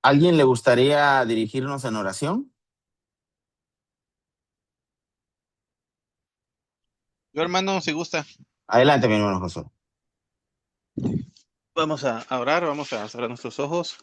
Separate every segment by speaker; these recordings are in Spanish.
Speaker 1: ¿Alguien le gustaría dirigirnos en oración?
Speaker 2: Yo, hermano, si gusta,
Speaker 1: Adelante, mi hermano Josué.
Speaker 2: vamos a orar, vamos a cerrar nuestros ojos.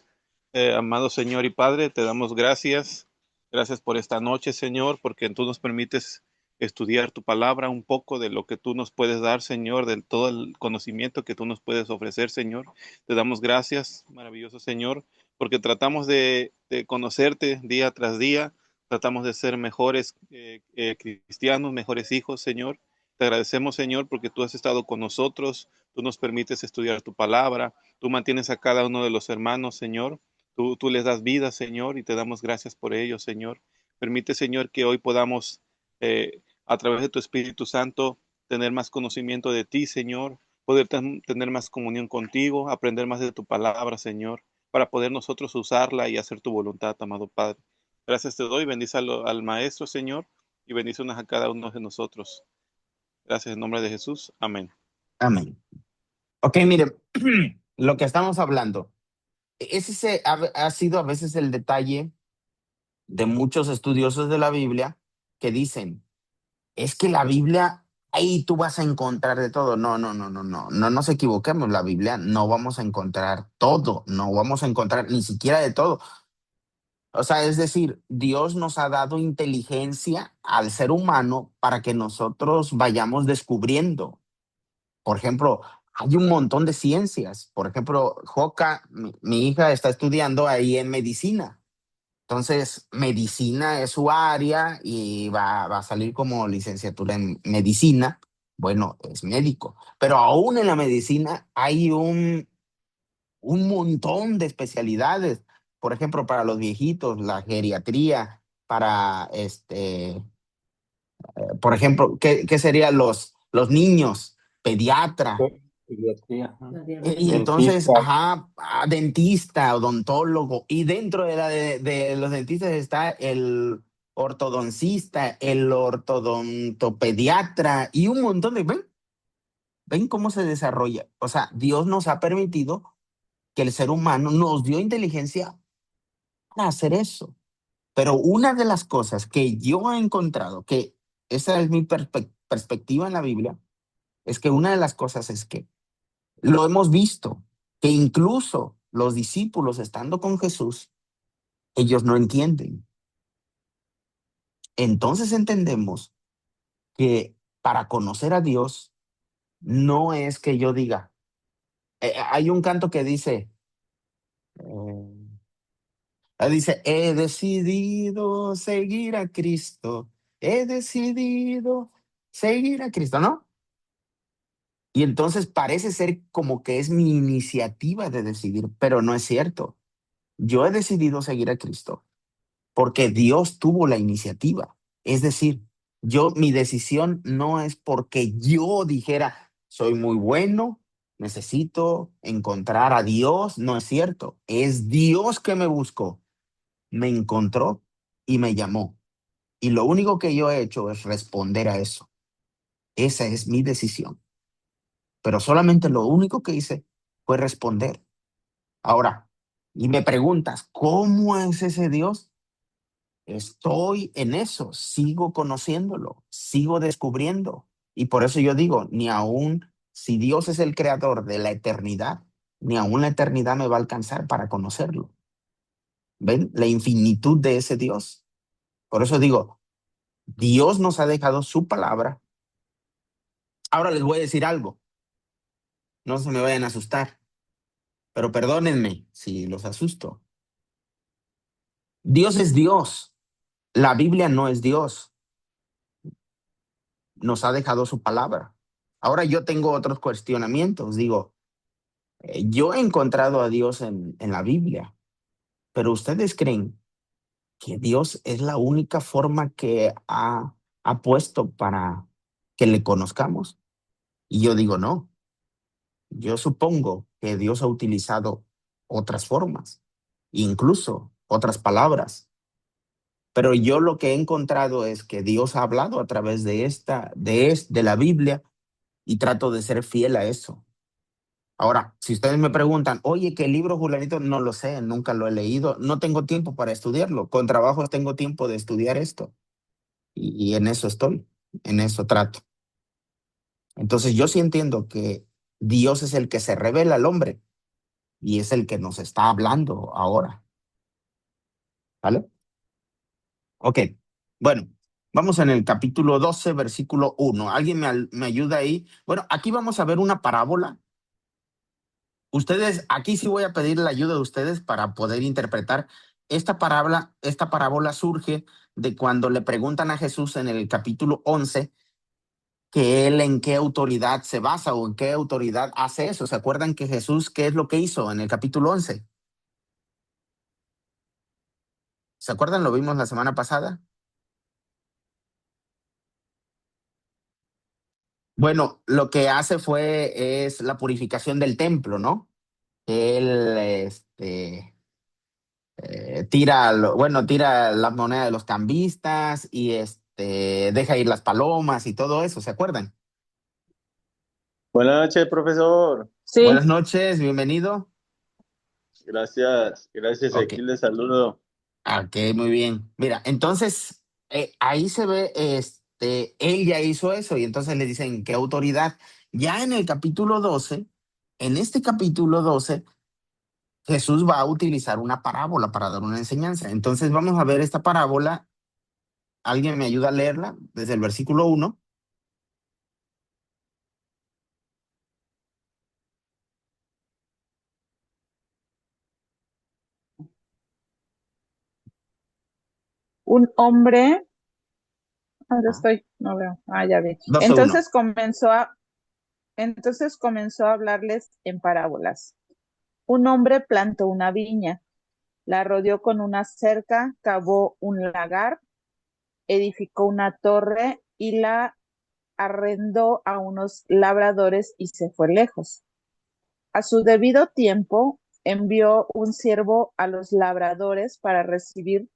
Speaker 2: Amado Señor y Padre, te damos gracias. Gracias por esta noche, Señor, porque tú nos permites estudiar tu palabra, un poco de lo que tú nos puedes dar, Señor, de todo el conocimiento que tú nos puedes ofrecer, Señor. Te damos gracias, maravilloso Señor, porque tratamos de conocerte día tras día, tratamos de ser mejores cristianos, mejores hijos, Señor. Te agradecemos, Señor, porque tú has estado con nosotros, tú nos permites estudiar tu palabra, tú mantienes a cada uno de los hermanos, Señor. Tú les das vida, Señor, y te damos gracias por ello, Señor. Permite, Señor, que hoy podamos, a través de tu Espíritu Santo, tener más conocimiento de ti, Señor, poder tener más comunión contigo, aprender más de tu palabra, Señor, para poder nosotros usarla y hacer tu voluntad, amado Padre. Gracias te doy, bendice al Maestro, Señor, y bendícenos a cada uno de nosotros. Gracias en nombre de Jesús. Amén.
Speaker 1: Amén. Ok, mire, lo que estamos hablando, ese ha sido a veces el detalle de muchos estudiosos de la Biblia que dicen, es que la Biblia, ahí tú vas a encontrar de todo. No, no, no, no, no, no nos equivoquemos. La Biblia no vamos a encontrar todo, no vamos a encontrar ni siquiera de todo. O sea, es decir, Dios nos ha dado inteligencia al ser humano para que nosotros vayamos descubriendo. Por ejemplo, hay un montón de ciencias. Por ejemplo, Joca, mi hija está estudiando ahí en medicina. Entonces, medicina es su área y va a salir como licenciatura en medicina. Bueno, es médico. Pero aún en la medicina hay un montón de especialidades. Por ejemplo, para los viejitos, la geriatría, para por ejemplo, ¿qué serían los niños? Pediatra.
Speaker 3: Pediatría, ajá.
Speaker 1: Y entonces,
Speaker 3: Dentista.
Speaker 1: ajá, dentista, odontólogo, y dentro de los dentistas está el ortodoncista, el ortodontopediatra y un montón de... ¿Ven cómo se desarrolla? O sea, Dios nos ha permitido que el ser humano nos dio inteligencia para hacer eso. Pero una de las cosas que yo he encontrado, que esa es mi perspectiva en la Biblia, es que una de las cosas es que lo hemos visto, que incluso los discípulos estando con Jesús, ellos no entienden. Entonces entendemos que para conocer a Dios no es que yo diga, hay un canto que dice, he decidido seguir a Cristo, he decidido seguir a Cristo, ¿no? Y entonces parece ser como que es mi iniciativa de decidir, pero no es cierto. Yo he decidido seguir a Cristo porque Dios tuvo la iniciativa. Es decir, mi decisión no es porque yo dijera, soy muy bueno, necesito encontrar a Dios. No es cierto. Es Dios que me buscó, me encontró y me llamó. Y lo único que yo he hecho es responder a eso. Esa es mi decisión. Pero solamente lo único que hice fue responder. Ahora, y me preguntas, ¿cómo es ese Dios? Estoy en eso, sigo conociéndolo, sigo descubriendo. Y por eso yo digo, ni aún si Dios es el creador de la eternidad, ni aún la eternidad me va a alcanzar para conocerlo. ¿Ven? La infinitud de ese Dios. Por eso digo, Dios nos ha dejado su palabra. Ahora les voy a decir algo, no se me vayan a asustar, pero perdónenme si los asusto. Dios es Dios, la Biblia no es Dios, nos ha dejado su palabra. Ahora yo tengo otros cuestionamientos, digo, yo he encontrado a Dios en la Biblia, pero ¿ustedes creen que Dios es la única forma que ha puesto para que le conozcamos? Y yo digo, no, yo supongo que Dios ha utilizado otras formas, incluso otras palabras, pero yo lo que he encontrado es que Dios ha hablado a través de la Biblia y trato de ser fiel a eso. Ahora, si ustedes me preguntan, oye, ¿qué libro, Julanito? No lo sé, nunca lo he leído, no tengo tiempo para estudiarlo. Con trabajos tengo tiempo de estudiar esto y en eso estoy, en eso trato. Entonces yo sí entiendo que Dios es el que se revela al hombre y es el que nos está hablando ahora, ¿vale? Ok, bueno, vamos en el capítulo 12, versículo 1. ¿Alguien me ayuda ahí? Bueno, aquí vamos a ver una parábola. Ustedes, aquí sí voy a pedir la ayuda de ustedes para poder interpretar esta parábola surge de cuando le preguntan a Jesús en el capítulo 11 que él en qué autoridad se basa o en qué autoridad hace eso. ¿Se acuerdan que Jesús qué es lo que hizo en el capítulo 11? ¿Se acuerdan? Lo vimos la semana pasada. Bueno, lo que hace es la purificación del templo, ¿no? Él, tira la moneda de los cambistas y deja ir las palomas y todo eso, ¿se acuerdan?
Speaker 3: Buenas noches, profesor.
Speaker 1: Buenas
Speaker 4: Sí,
Speaker 1: noches, bienvenido.
Speaker 3: Gracias, gracias.
Speaker 1: Ok,
Speaker 3: Aquí les saludo.
Speaker 1: ok, muy bien. Mira, entonces ahí se ve, él ya hizo eso y entonces le dicen, ¿qué autoridad? Ya en el capítulo 12, en este capítulo 12, Jesús va a utilizar una parábola para dar una enseñanza. Entonces vamos a ver esta parábola. ¿Alguien me ayuda a leerla desde el versículo 1?
Speaker 4: un hombre, ¿dónde estoy? No veo. Ah, ya vi.
Speaker 1: 12:1.
Speaker 4: Entonces comenzó a hablarles en parábolas. Un hombre plantó una viña, la rodeó con una cerca, cavó un lagar, edificó una torre y la arrendó a unos labradores y se fue lejos. A su debido tiempo envió un siervo a los labradores para recibir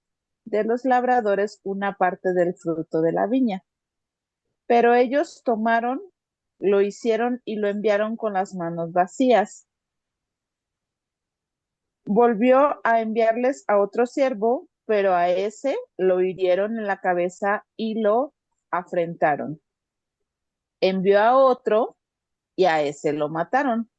Speaker 4: de los labradores una parte del fruto de la viña. Pero ellos tomaron, lo hicieron y lo enviaron con las manos vacías. Volvió a enviarles a otro siervo, pero a ese lo hirieron en la cabeza y lo afrentaron. Envió a otro y a ese lo mataron.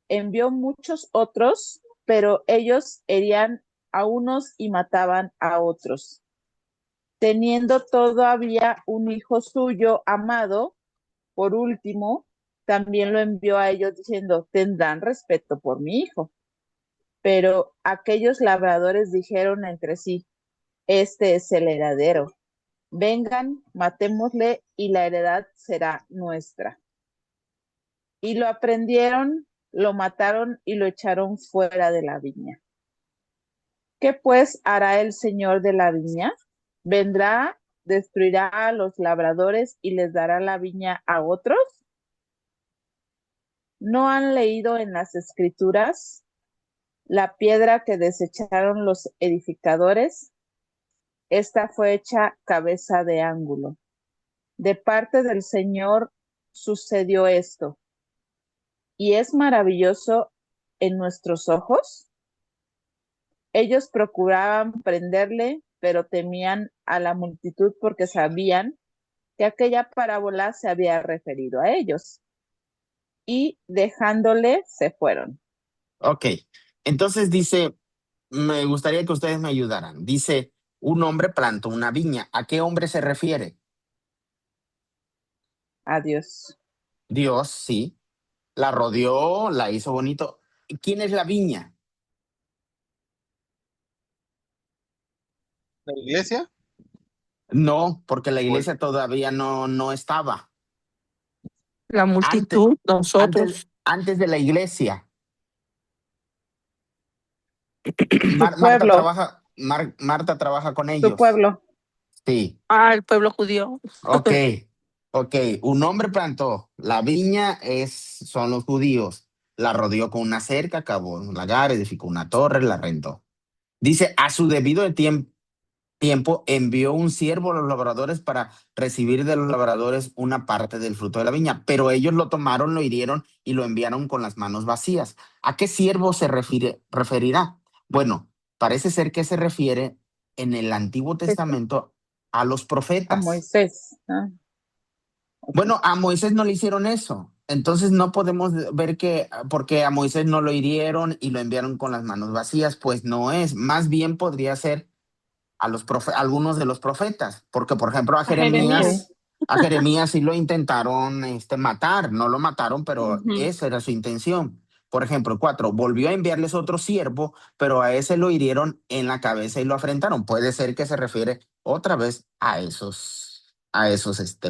Speaker 4: Envió muchos otros, pero ellos herían a unos y mataban a otros. Teniendo todavía un hijo suyo amado, por último, también lo envió a ellos diciendo, tendrán respeto por mi hijo. Pero aquellos labradores dijeron entre sí, este es el heredero. Vengan, matémosle y la heredad será nuestra. Y lo aprendieron, lo mataron y lo echaron fuera de la viña. ¿Qué pues hará el señor de la viña? Vendrá, destruirá a los labradores y les dará la viña a otros. ¿No han leído en las escrituras la piedra que desecharon los edificadores? Esta fue hecha cabeza de ángulo. De parte del Señor sucedió esto. ¿Y es maravilloso en nuestros ojos? Ellos procuraban prenderle, pero temían a la multitud porque sabían que aquella parábola se había referido a ellos. Y dejándole, se fueron.
Speaker 1: Ok, entonces dice, me gustaría que ustedes me ayudaran. Dice, un hombre plantó una viña. ¿A qué hombre se refiere?
Speaker 4: Adiós.
Speaker 1: Dios, sí. La rodeó, la hizo bonito. ¿Quién es la viña?
Speaker 2: ¿La iglesia?
Speaker 1: No, porque la
Speaker 2: O el-
Speaker 1: iglesia todavía no estaba.
Speaker 5: La
Speaker 1: Antes,
Speaker 5: multitud, nosotros,
Speaker 1: antes de la iglesia.
Speaker 4: Su
Speaker 1: Marta
Speaker 4: pueblo,
Speaker 1: Marta trabaja con
Speaker 4: su
Speaker 1: ellos.
Speaker 4: pueblo.
Speaker 1: Sí,
Speaker 5: el pueblo judío.
Speaker 1: ok, ok. Un hombre plantó. La viña son los judíos. La rodeó con una cerca, cavó un lagar, edificó una torre, la rentó. Dice, a su debido tiempo. tiempo envió un siervo a los labradores para recibir de los labradores una parte del fruto de la viña, pero ellos lo tomaron, lo hirieron y lo enviaron con las manos vacías. ¿A qué siervo se referirá? Bueno, parece ser que se refiere en el Antiguo Testamento a los
Speaker 4: A
Speaker 1: profetas.
Speaker 4: Moisés. Ah, ok.
Speaker 1: Bueno, a Moisés no le hicieron eso. Entonces no podemos ver que porque a Moisés no lo hirieron y lo enviaron con las manos vacías, pues no es. Más bien podría ser a algunos de los profetas, porque por ejemplo
Speaker 5: A Jeremías.
Speaker 1: a Jeremías sí lo intentaron matar, no lo mataron, pero
Speaker 5: Ujú.
Speaker 1: esa era su intención. Por ejemplo, 4, volvió a enviarles otro siervo, pero a ese lo hirieron en la cabeza y lo afrentaron. Puede ser que se refiere otra vez a esos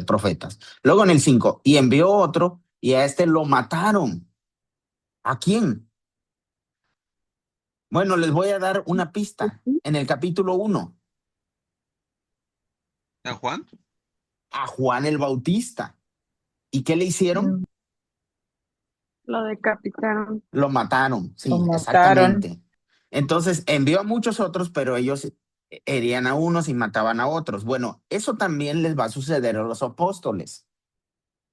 Speaker 1: profetas. Luego en el 5, y envió otro y a este lo mataron. ¿A quién? Bueno, les voy a dar una pista. En el capítulo 1,
Speaker 2: ¿A Juan?
Speaker 1: a Juan el Bautista. ¿Y qué le hicieron?
Speaker 4: Mm,
Speaker 5: Lo decapitaron.
Speaker 1: Lo mataron,
Speaker 4: Lo
Speaker 1: sí,
Speaker 4: mataron.
Speaker 1: exactamente. Entonces envió a muchos otros, pero ellos herían a unos y mataban a otros. Bueno, eso también les va a suceder a los apóstoles.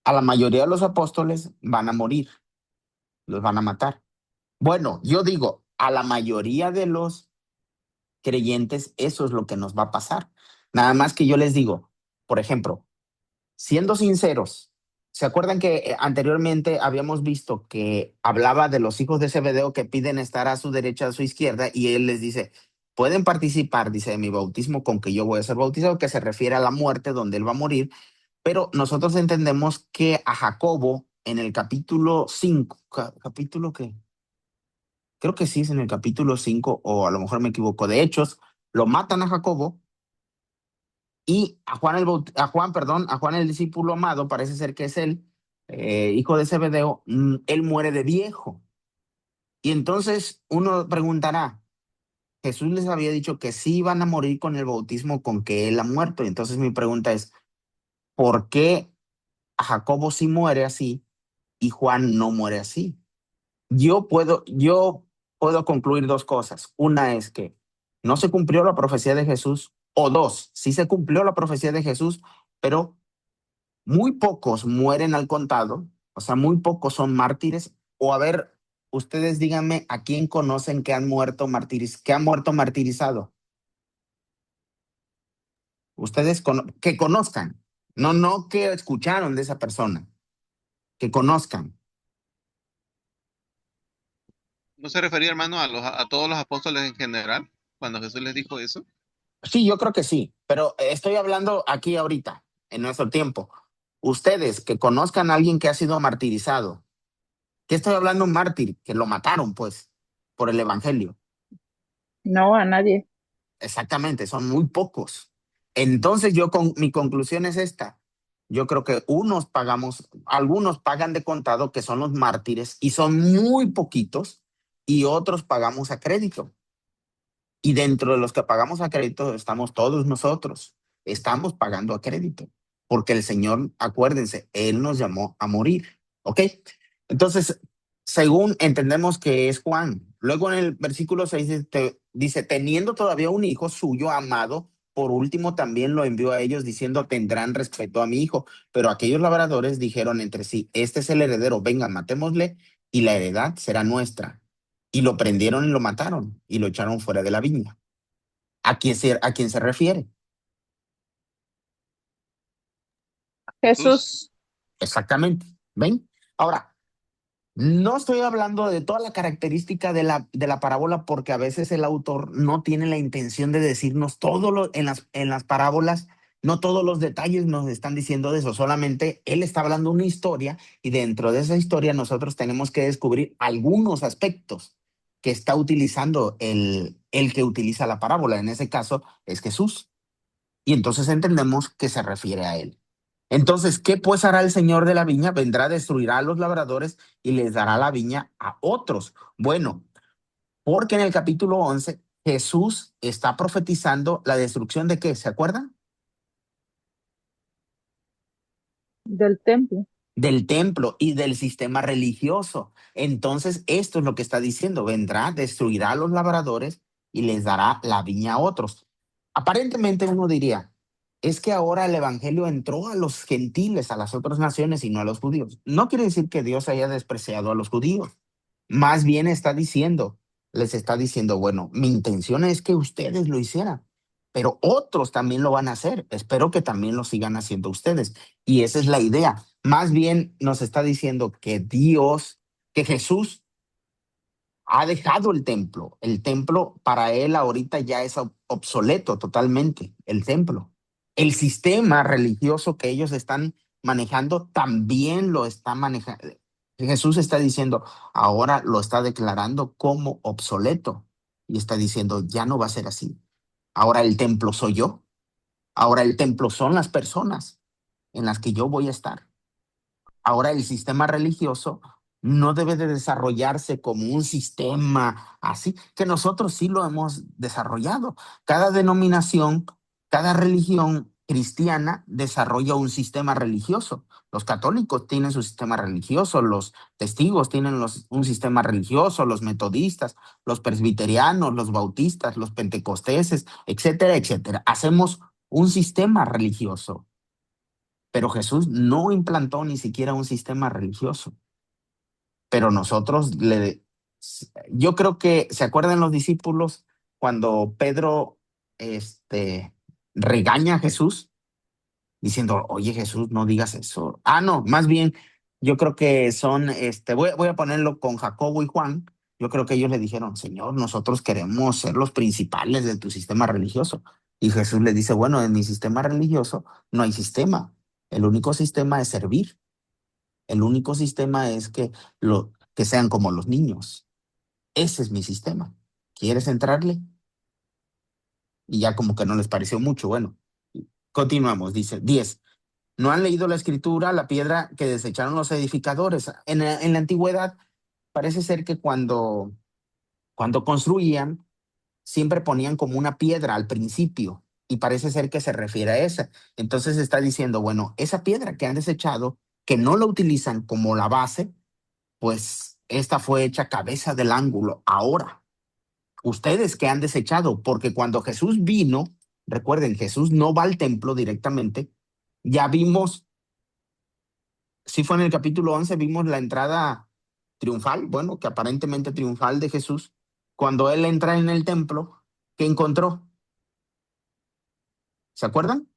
Speaker 1: A la mayoría de los apóstoles van a morir, los van a matar. Bueno, yo digo, a la mayoría de los creyentes eso es lo que nos va a pasar. Nada más que yo les digo, por ejemplo, siendo sinceros, ¿se acuerdan que anteriormente habíamos visto que hablaba de los hijos de Zebedeo que piden estar a su derecha, a su izquierda, y él les dice, pueden participar, dice, de mi bautismo con que yo voy a ser bautizado, que se refiere a la muerte donde él va a morir, pero nosotros entendemos que a Jacobo en el capítulo 5, ¿capítulo qué? Creo que sí es en el capítulo 5 o a lo mejor me equivoco, de Hechos, lo matan a Jacobo y a Juan el discípulo amado, parece ser que es él, hijo de Zebedeo, él muere de viejo. Y entonces uno preguntará, Jesús les había dicho que sí iban a morir con el bautismo con que él ha muerto. Y entonces mi pregunta es, ¿por qué a Jacobo sí muere así y Juan no muere así? Yo puedo concluir dos cosas. Una es que no se cumplió la profecía de Jesús, o dos, sí se cumplió la profecía de Jesús, pero muy pocos mueren al contado, o sea, muy pocos son mártires. O a ver, ustedes díganme a quién conocen que han muerto que ha muerto martirizado. Ustedes que conozcan, no que escucharon de esa persona, que conozcan.
Speaker 2: ¿No se refería, hermano, a todos los apóstoles en general cuando Jesús les dijo eso?
Speaker 1: Sí, yo creo que sí, pero estoy hablando aquí ahorita, en nuestro tiempo. Ustedes que conozcan a alguien que ha sido martirizado. ¿Qué estoy hablando? Un mártir, que lo mataron, pues, por el evangelio.
Speaker 4: No, a nadie.
Speaker 1: Exactamente, son muy pocos. Entonces mi conclusión es esta. Yo creo que algunos pagan de contado, que son los mártires, y son muy poquitos, y otros pagamos a crédito. Y dentro de los que pagamos a crédito estamos todos nosotros. Estamos pagando a crédito, porque el Señor, acuérdense, Él nos llamó a morir. ¿Ok? Entonces, según entendemos que es Juan. Luego en el versículo 6 dice, teniendo todavía un hijo suyo amado, por último también lo envió a ellos diciendo, tendrán respeto a mi hijo. Pero aquellos labradores dijeron entre sí, este es el heredero, venga, matémosle y la heredad será nuestra. Y lo prendieron y lo mataron y lo echaron fuera de la viña. ¿A quién se refiere?
Speaker 2: Jesús.
Speaker 4: Jesús.
Speaker 1: Exactamente. ¿Ven? Ahora, no estoy hablando de toda la característica de la parábola, porque a veces el autor no tiene la intención de decirnos en las parábolas, no todos los detalles nos están diciendo de eso, solamente él está hablando una historia y dentro de esa historia nosotros tenemos que descubrir algunos aspectos que está utilizando el que utiliza la parábola. En ese caso es Jesús. Y entonces entendemos que se refiere a él. Entonces, ¿qué pues hará el señor de la viña? Vendrá, destruirá a los labradores y les dará la viña a otros. Bueno, porque en el capítulo 11 Jesús está profetizando la destrucción de ¿qué? ¿Se acuerdan?
Speaker 4: Del templo.
Speaker 1: Del templo y del sistema religioso. Entonces, esto es lo que está diciendo. Vendrá, destruirá a los labradores y les dará la viña a otros. Aparentemente uno diría, es que ahora el evangelio entró a los gentiles, a las otras naciones y no a los judíos. No quiere decir que Dios haya despreciado a los judíos. Más bien les está diciendo, bueno, mi intención es que ustedes lo hicieran, pero otros también lo van a hacer. Espero que también lo sigan haciendo ustedes. Y esa es la idea. Más bien nos está diciendo que que Jesús ha dejado el templo. El templo para él ahorita ya es obsoleto totalmente, el templo. El sistema religioso que ellos están manejando también lo está manejando. Jesús está diciendo, ahora lo está declarando como obsoleto y está diciendo, ya no va a ser así. Ahora el templo soy yo. Ahora el templo son las personas en las que yo voy a estar. Ahora el sistema religioso no debe de desarrollarse como un sistema así, que nosotros sí lo hemos desarrollado. Cada denominación, cada religión cristiana desarrolla un sistema religioso. Los católicos tienen su sistema religioso, los testigos tienen un sistema religioso, los metodistas, los presbiterianos, los bautistas, los pentecosteses, etcétera, etcétera. Hacemos un sistema religioso. Pero Jesús no implantó ni siquiera un sistema religioso. Pero yo creo que, ¿se acuerdan los discípulos cuando Pedro, regaña a Jesús diciendo, oye Jesús, no digas eso? No, más bien, yo creo que voy a ponerlo con Jacobo y Juan. Yo creo que ellos le dijeron, Señor, nosotros queremos ser los principales de tu sistema religioso. Y Jesús le dice, bueno, en mi sistema religioso no hay sistema. El único sistema es servir. El único sistema es que sean como los niños. Ese es mi sistema. ¿Quieres entrarle? Y ya como que no les pareció mucho. Bueno, continuamos. Dice 10. ¿No han leído la escritura, la piedra que desecharon los edificadores? En la antigüedad parece ser que cuando construían, siempre ponían como una piedra al principio y parece ser que se refiere a esa. Entonces está diciendo, bueno, esa piedra que han desechado, que no la utilizan como la base, pues esta fue hecha cabeza del ángulo. Ahora, ustedes que han desechado, porque cuando Jesús vino, recuerden, Jesús no va al templo directamente, ya vimos, si fue en el capítulo 11, vimos la entrada triunfal, bueno, que aparentemente triunfal de Jesús, cuando él entra en el templo, ¿qué encontró? ¿Se acuerdan?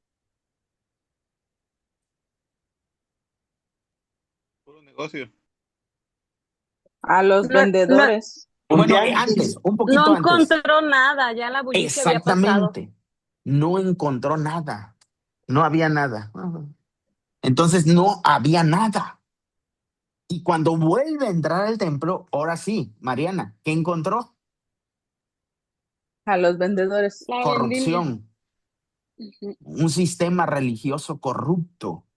Speaker 2: Puro negocio.
Speaker 4: A los
Speaker 5: No, no,
Speaker 4: vendedores.
Speaker 1: Bueno,
Speaker 3: Tianguis.
Speaker 1: un
Speaker 5: no
Speaker 1: poquito antes.
Speaker 5: encontró nada, ya la bullicio había pasado.
Speaker 1: Exactamente. No encontró nada. No había nada. Entonces no había nada. Y cuando vuelve a entrar al templo, ahora sí, Mariana, ¿qué encontró?
Speaker 4: A los vendedores.
Speaker 5: La vendimia.
Speaker 1: Corrupción,
Speaker 5: Ujú.
Speaker 1: un sistema religioso corrupto.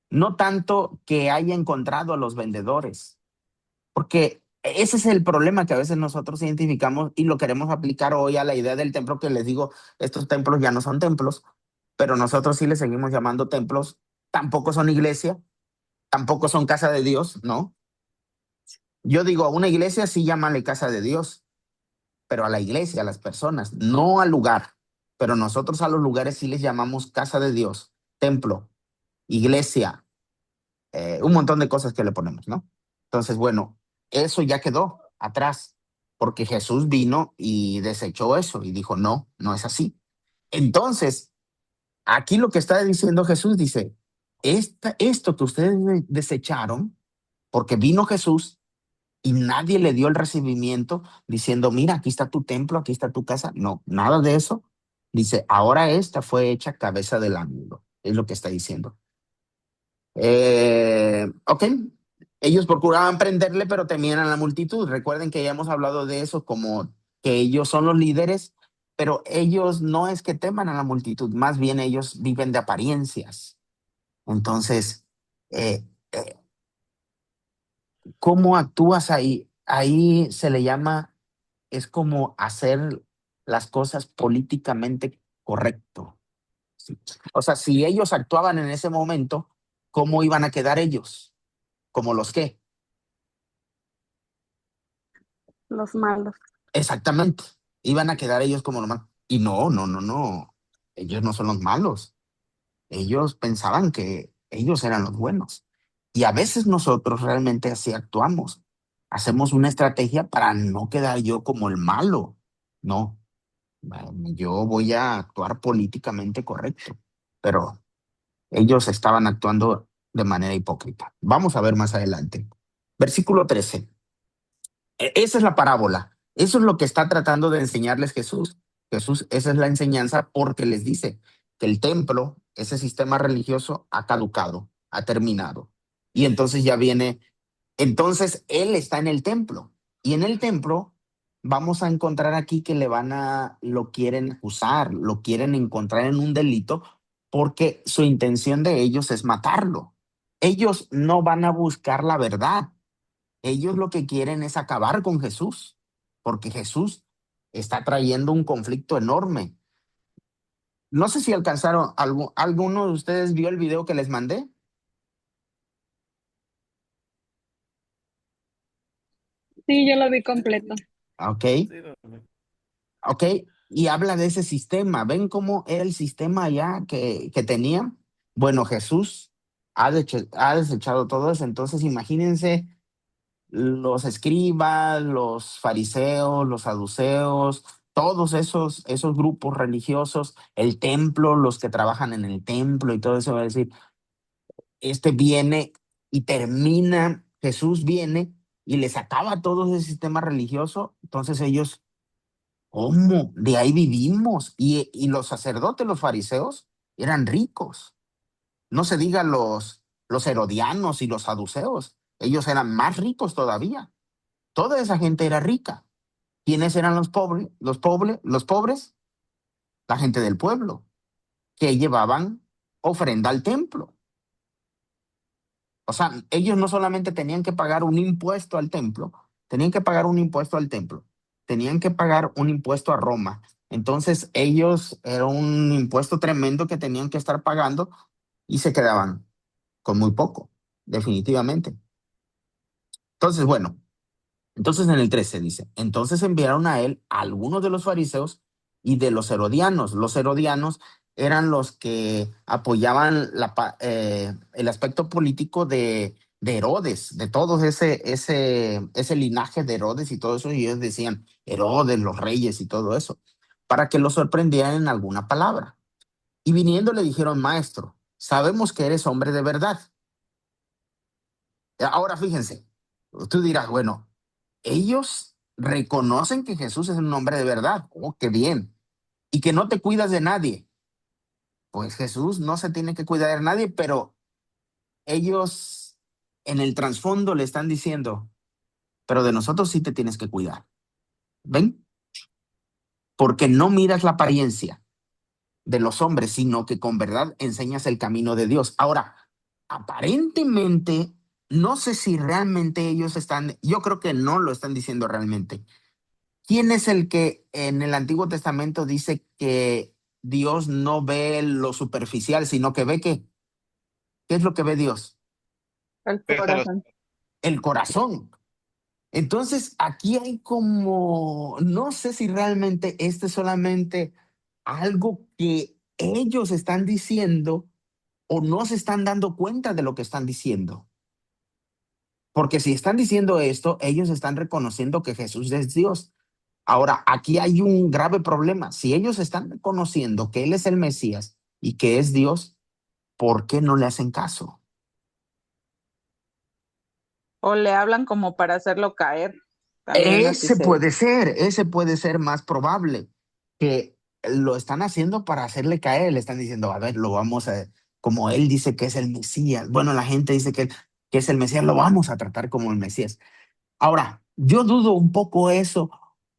Speaker 1: No tanto que haya encontrado a los vendedores, porque ese es el problema que a veces nosotros identificamos y lo queremos aplicar hoy a la idea del templo, que les digo, estos templos ya no son templos, pero nosotros sí les seguimos llamando templos. Tampoco son iglesia, tampoco son casa de Dios, ¿no? Yo digo, a una iglesia sí llámale casa de Dios, pero a la iglesia, a las personas, no al lugar. Pero nosotros a los lugares sí les llamamos casa de Dios, templo, iglesia, un montón de cosas que le ponemos, ¿no? Entonces, bueno, eso ya quedó atrás, porque Jesús vino y desechó eso y dijo, no, no es así. Entonces, aquí lo que está diciendo Jesús dice, esto que ustedes desecharon, porque vino Jesús y nadie le dio el recibimiento diciendo, mira, aquí está tu templo, aquí está tu casa. No, nada de eso. Dice, ahora esta fue hecha cabeza del ángulo. Es lo que está diciendo. Ok. Ellos procuraban prenderle, pero temían a la multitud. Recuerden que ya hemos hablado de eso, como que ellos son los líderes, pero ellos no es que teman a la multitud, más bien ellos viven de apariencias. Entonces, eh, eh, ¿cómo actúas ahí? Ahí se le llama, es como hacer las cosas políticamente correcto. Sí. O sea, si ellos actuaban en ese momento, ¿cómo iban a quedar ellos? ¿Como los qué?
Speaker 5: Los malos.
Speaker 1: Exactamente. Iban a quedar ellos como lo más. Y no. Ellos no son los malos. Ellos pensaban que ellos eran los buenos. Y a veces nosotros realmente así actuamos. Hacemos una estrategia para no quedar yo como el malo. No, yo voy a actuar políticamente correcto. Pero ellos estaban actuando de manera hipócrita. Vamos a ver más adelante. Versículo 13. Esa es la parábola. Eso es lo que está tratando de enseñarles Jesús. Jesús, esa es la enseñanza porque les dice que el templo, ese sistema religioso, ha caducado, ha terminado. Y entonces ya viene, entonces él está en el templo. Y en el templo vamos a encontrar aquí que lo quieren acusar, lo quieren encontrar en un delito porque su intención de ellos es matarlo. Ellos no van a buscar la verdad. Ellos lo que quieren es acabar con Jesús, porque Jesús está trayendo un conflicto enorme. No sé si alcanzaron, ¿alguno de ustedes vio el video que les mandé?
Speaker 5: Sí, yo lo vi completo.
Speaker 1: Ok, ok, y habla de ese sistema. ¿Ven cómo era el sistema allá que tenía? Bueno, Jesús ha desechado todo eso, entonces imagínense los escribas, los fariseos, los saduceos, todos esos grupos religiosos, el templo, los que trabajan en el templo y todo eso, va a decir, este viene y termina, Jesús viene y les acaba todo ese sistema religioso, entonces ellos, ¿cómo? De ahí vivimos. Y los sacerdotes, los fariseos, eran ricos. No se diga los herodianos y los saduceos, ellos eran más ricos todavía. Toda esa gente era rica. ¿Quiénes eran los pobres? Los pobres, la gente del pueblo, que llevaban ofrenda al templo. O sea, ellos no solamente tenían que pagar un impuesto al templo, tenían que pagar un impuesto al templo, tenían que pagar un impuesto a Roma. Entonces ellos era un impuesto tremendo que tenían que estar pagando y se quedaban con muy poco, definitivamente. Entonces, bueno, entonces en el 13 dice, entonces enviaron a él a algunos de los fariseos y de los herodianos. Los herodianos eran los que apoyaban el aspecto político de Herodes, de todo ese linaje de Herodes y todo eso, y ellos decían Herodes, los reyes y todo eso, para que lo sorprendieran en alguna palabra. Y viniendo le dijeron, maestro, sabemos que eres hombre de verdad. Ahora fíjense, tú dirás, bueno, ellos reconocen que Jesús es un hombre de verdad. Oh, qué bien. Y que no te cuidas de nadie. Pues Jesús no se tiene que cuidar de nadie, pero ellos en el trasfondo le están diciendo, pero de nosotros sí te tienes que cuidar. ¿Ven? Porque no miras la apariencia de los hombres, sino que con verdad enseñas el camino de Dios. Ahora, aparentemente, no sé si realmente ellos yo creo que no lo están diciendo realmente. ¿Quién es el que en el Antiguo Testamento dice que Dios no ve lo superficial, sino que ve qué es lo que ve Dios?
Speaker 4: El corazón.
Speaker 1: El corazón. Entonces, aquí hay como, no sé si realmente este es solamente algo que ellos están diciendo o no se están dando cuenta de lo que están diciendo. Porque si están diciendo esto, ellos están reconociendo que Jesús es Dios. Ahora, aquí hay un grave problema. Si ellos están reconociendo que Él es el Mesías y que es Dios, ¿por qué no le hacen caso?
Speaker 4: O le hablan como para hacerlo caer. También así
Speaker 1: Ese puede ser más probable, que lo están haciendo para hacerle caer, le están diciendo, a ver, como Él dice que es el Mesías, bueno, la gente dice que es el Mesías, lo vamos a tratar como el Mesías. Ahora, yo dudo un poco eso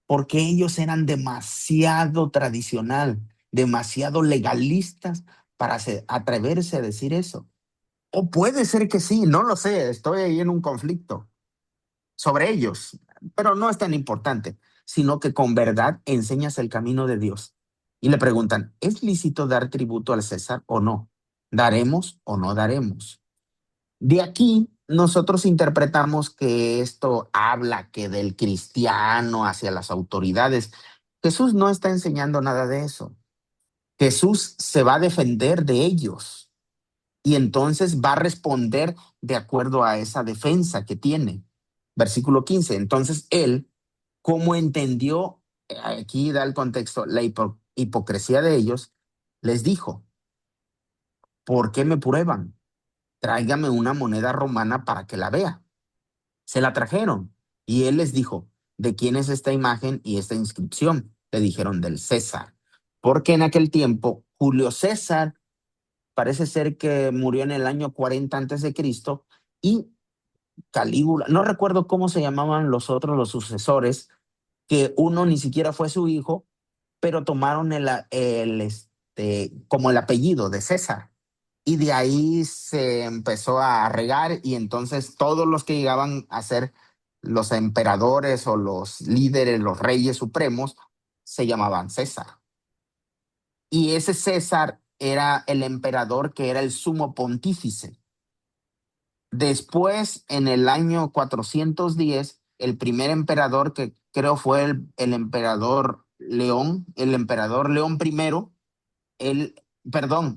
Speaker 1: porque ellos eran demasiado tradicional, demasiado legalistas para atreverse a decir eso. O puede ser que sí, no lo sé, estoy ahí en un conflicto sobre ellos, pero no es tan importante, sino que con verdad enseñas el camino de Dios. Y le preguntan, ¿es lícito dar tributo al César o no? ¿Daremos o no daremos? De aquí nosotros interpretamos que esto habla que del cristiano hacia las autoridades, Jesús no está enseñando nada de eso. Jesús se va a defender de ellos y entonces va a responder de acuerdo a esa defensa que tiene. Versículo 15. Entonces él, como entendió, aquí da el contexto, la hipocresía de ellos, les dijo, ¿por qué me prueban? Tráigame una moneda romana para que la vea. Se la trajeron y él les dijo, ¿de quién es esta imagen y esta inscripción? Le dijeron del César, porque en aquel tiempo Julio César parece ser que murió en el año 40 antes de Cristo y Calígula, no recuerdo cómo se llamaban los otros, los sucesores, que uno ni siquiera fue su hijo, pero tomaron como el apellido de César. Y de ahí se empezó a regar y entonces todos los que llegaban a ser los emperadores o los líderes, los reyes supremos, se llamaban César. Y ese César era el emperador que era el sumo pontífice. Después, en el año 410, el primer emperador que creo fue el emperador León, I,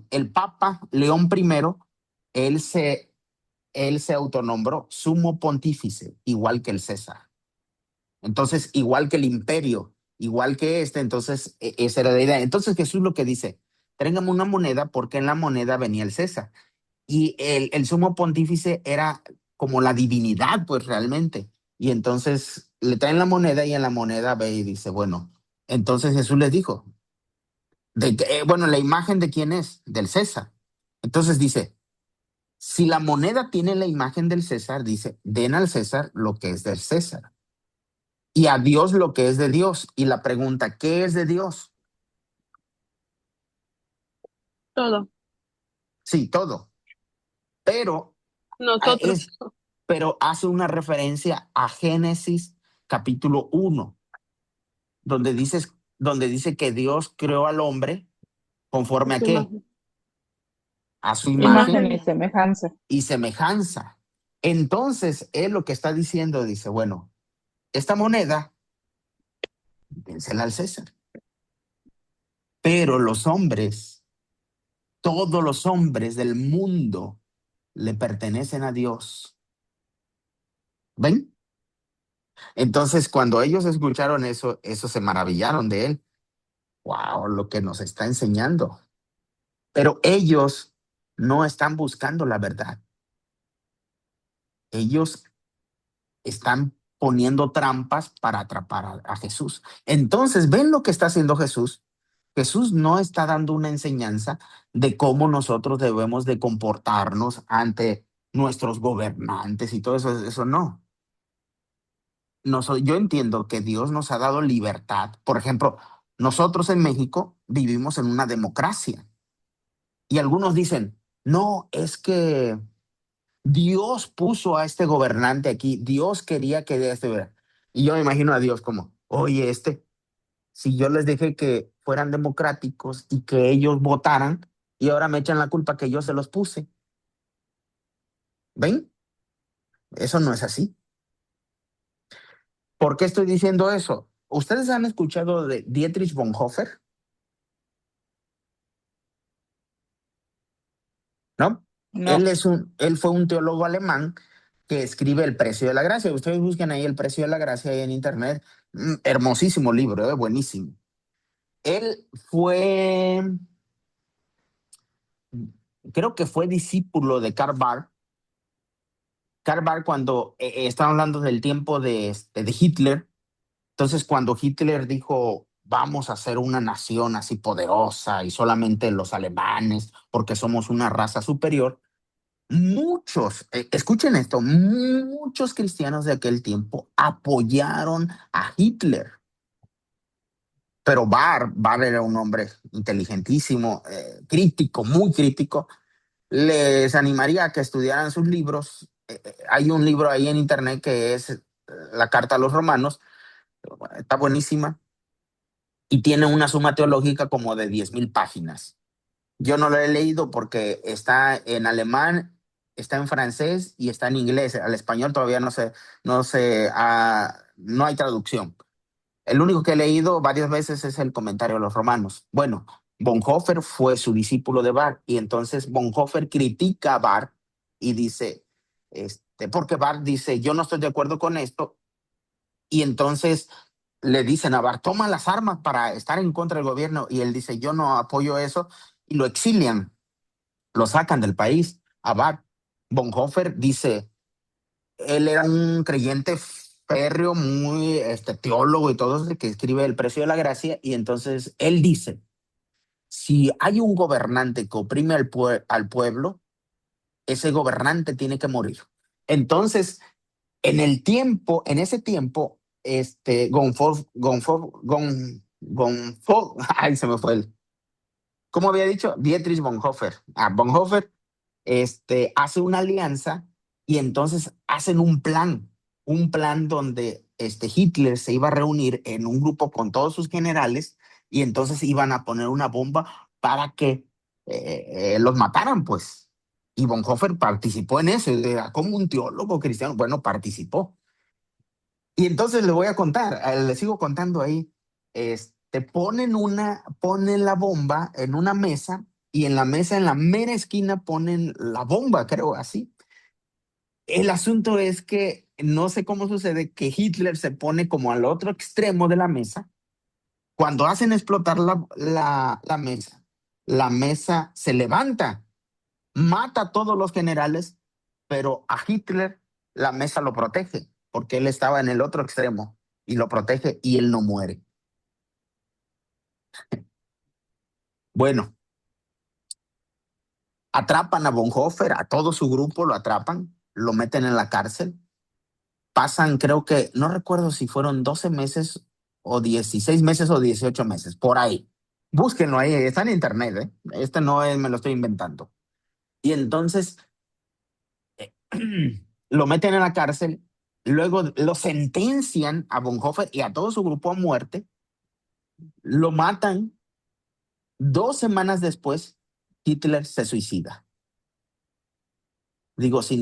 Speaker 1: el Papa León I, él se, él se autonombró sumo pontífice, igual que el César. Entonces, igual que el imperio, igual que entonces esa era la idea. Entonces Jesús lo que dice, tráigame una moneda porque en la moneda venía el César. Y el sumo pontífice era como la divinidad, pues realmente. Y entonces le traen la moneda y en la moneda ve y dice, bueno, entonces Jesús les dijo, bueno, la imagen de quién es, del César. Entonces dice, si la moneda tiene la imagen del César, dice, den al César lo que es del César y a Dios lo que es de Dios. Y la pregunta, ¿qué es de Dios?
Speaker 5: Todo.
Speaker 1: Sí, todo. Pero
Speaker 5: Nosotros.
Speaker 1: hace una referencia a Génesis capítulo 1, donde dice que Dios creó al hombre conforme a
Speaker 5: Su
Speaker 1: qué?
Speaker 5: imagen.
Speaker 1: A su
Speaker 4: Imagen
Speaker 1: imagen
Speaker 4: y semejanza.
Speaker 1: y semejanza. Entonces, él lo que está diciendo, dice, bueno, esta moneda, dénsela al César. Pero los hombres, todos los hombres del mundo le pertenecen a Dios. ¿Ven? Entonces, cuando ellos escucharon eso se maravillaron de él. Wow, lo que nos está enseñando. Pero ellos no están buscando la verdad. Ellos están poniendo trampas para atrapar a Jesús. Entonces, ¿ven lo que está haciendo Jesús? Jesús no está dando una enseñanza de cómo nosotros debemos de comportarnos ante nuestros gobernantes y todo eso, eso no. Yo entiendo que Dios nos ha dado libertad. Por ejemplo, nosotros en México vivimos en una democracia y algunos dicen, no, es que Dios puso a este gobernante aquí, Dios quería que de este. Y yo me imagino a Dios como, oye, si yo les dejé que fueran democráticos y que ellos votaran, y ahora me echan la culpa que yo se los puse. ¿Ven? Eso no es así. ¿Por qué estoy diciendo eso? ¿Ustedes han escuchado de Dietrich Bonhoeffer? ¿No?
Speaker 4: No,
Speaker 1: Él fue un teólogo alemán que escribe El precio de la gracia. Ustedes busquen ahí El precio de la gracia ahí en internet. Hermosísimo libro, buenísimo. Él creo que fue discípulo de Karl Barth. Karl Barth cuando estaba hablando del tiempo de Hitler, entonces cuando Hitler dijo, vamos a ser una nación así poderosa y solamente los alemanes, porque somos una raza superior, muchos, escuchen esto, muchos cristianos de aquel tiempo apoyaron a Hitler. Pero Barr era un hombre inteligentísimo, crítico, muy crítico. Les animaría a que estudiaran sus libros. Hay un libro ahí en internet que es La Carta a los Romanos. Está buenísima y tiene una suma teológica como de 10,000 páginas. Yo no lo he leído porque está en alemán, está en francés y está en inglés. Al español todavía no hay traducción. El único que he leído varias veces es el comentario de los romanos. Bueno, Bonhoeffer fue su discípulo de Barth y entonces Bonhoeffer critica a Barth y dice, porque Barth dice, yo no estoy de acuerdo con esto, y entonces le dicen a Barth, toma las armas para estar en contra del gobierno, y él dice, yo no apoyo eso, y lo exilian, lo sacan del país a Barth. Bonhoeffer dice, él era un creyente férreo, muy teólogo y todo eso, que escribe El precio de la gracia, y entonces él dice, si hay un gobernante que oprime al pueblo, ese gobernante tiene que morir. Entonces, en ese tiempo, ay, se me fue el, ¿cómo había dicho? Dietrich Bonhoeffer. Bonhoeffer hace una alianza y entonces hacen un plan donde Hitler se iba a reunir en un grupo con todos sus generales y entonces iban a poner una bomba para que los mataran, pues. Y Bonhoeffer participó en eso, era como un teólogo cristiano, bueno, participó. Y entonces le voy a contar, le sigo contando ahí, ponen la bomba en una mesa y en la mesa, en la mera esquina, ponen la bomba, creo así. El asunto es que no sé cómo sucede que Hitler se pone como al otro extremo de la mesa. Cuando hacen explotar la mesa se levanta, mata a todos los generales, pero a Hitler la mesa lo protege, porque él estaba en el otro extremo y lo protege y él no muere. Bueno, atrapan a Bonhoeffer, a todo su grupo lo atrapan, lo meten en la cárcel. Pasan, creo que, no recuerdo si fueron 12 meses o 16 meses o 18 meses, por ahí. Búsquenlo ahí, está en internet, ¿eh? No es, me lo estoy inventando. Y entonces lo meten en la cárcel, luego lo sentencian a Bonhoeffer y a todo su grupo a muerte, lo matan. 2 semanas después, Hitler se suicida. Digo, si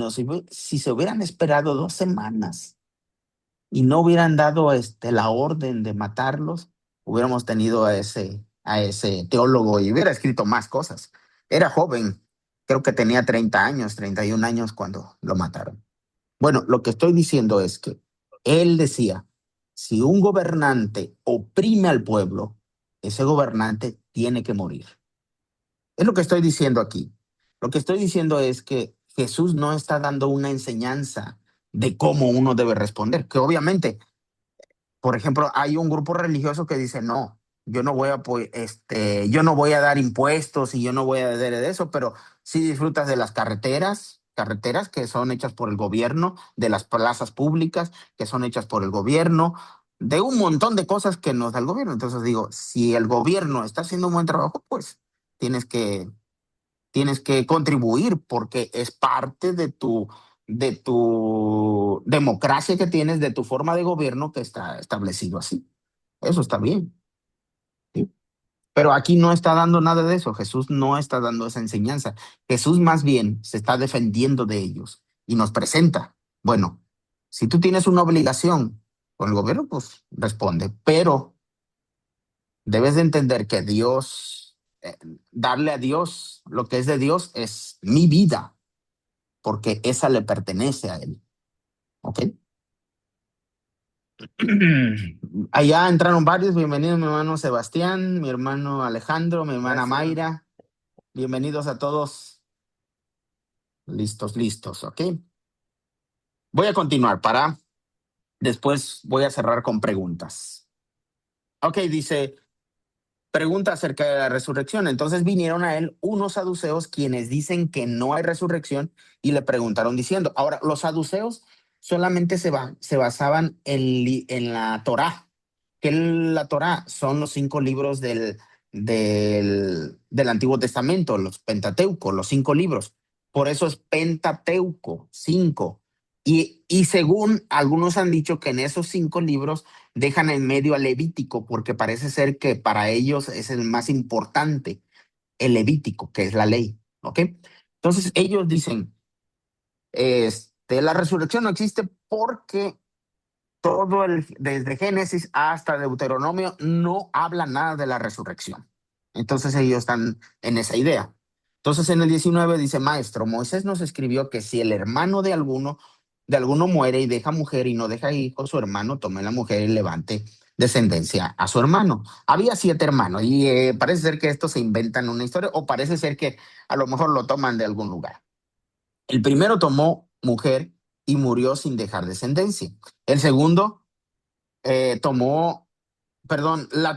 Speaker 1: se hubieran esperado 2 semanas y no hubieran dado la orden de matarlos, hubiéramos tenido a ese teólogo y hubiera escrito más cosas. Era joven, creo que tenía 30 años, 31 años cuando lo mataron. Bueno, lo que estoy diciendo es que él decía, si un gobernante oprime al pueblo, ese gobernante tiene que morir. Es lo que estoy diciendo aquí. Lo que estoy diciendo es que Jesús no está dando una enseñanza de cómo uno debe responder, que obviamente, por ejemplo, hay un grupo religioso que dice, no, yo no voy a dar impuestos y yo no voy a dar de eso, pero sí disfrutas de las carreteras que son hechas por el gobierno, de las plazas públicas que son hechas por el gobierno, de un montón de cosas que nos da el gobierno. Entonces digo, si el gobierno está haciendo un buen trabajo, pues tienes que tienes que contribuir porque es parte de tu democracia que tienes, de tu forma de gobierno que está establecido así. Eso está bien. ¿Sí? Pero aquí no está dando nada de eso. Jesús no está dando esa enseñanza. Jesús más bien se está defendiendo de ellos y nos presenta, bueno, si tú tienes una obligación con el gobierno, pues responde, pero debes de entender que Dios, darle a Dios lo que es de Dios es mi vida, porque esa le pertenece a él. ¿Ok? Allá entraron varios. Bienvenido mi hermano Sebastián, mi hermano Alejandro, mi hermana
Speaker 3: Gracias.
Speaker 1: Mayra. Bienvenidos a todos. Listos, ¿ok? Voy a continuar después voy a cerrar con preguntas. Ok, dice, pregunta acerca de la resurrección. Entonces vinieron a él unos saduceos quienes dicen que no hay resurrección y le preguntaron diciendo, ahora, los saduceos solamente se basaban en la Torá, que la Torá son los 5 libros del Antiguo Testamento, los Pentateuco, los 5 libros. Por eso es Pentateuco, 5. Y según algunos han dicho que en esos 5 libros dejan en medio al Levítico, porque parece ser que para ellos es el más importante, el Levítico, que es la ley. ¿Ok? Entonces ellos dicen, la resurrección no existe porque desde Génesis hasta Deuteronomio, no habla nada de la resurrección. Entonces ellos están en esa idea. Entonces en el 19 dice, maestro, Moisés nos escribió que si el hermano de alguno muere y deja mujer y no deja hijo, su hermano tome la mujer y levante descendencia a su hermano. Había 7 hermanos y parece ser que esto se inventan una historia o parece ser que a lo mejor lo toman de algún lugar. El primero tomó mujer y murió sin dejar descendencia. El segundo la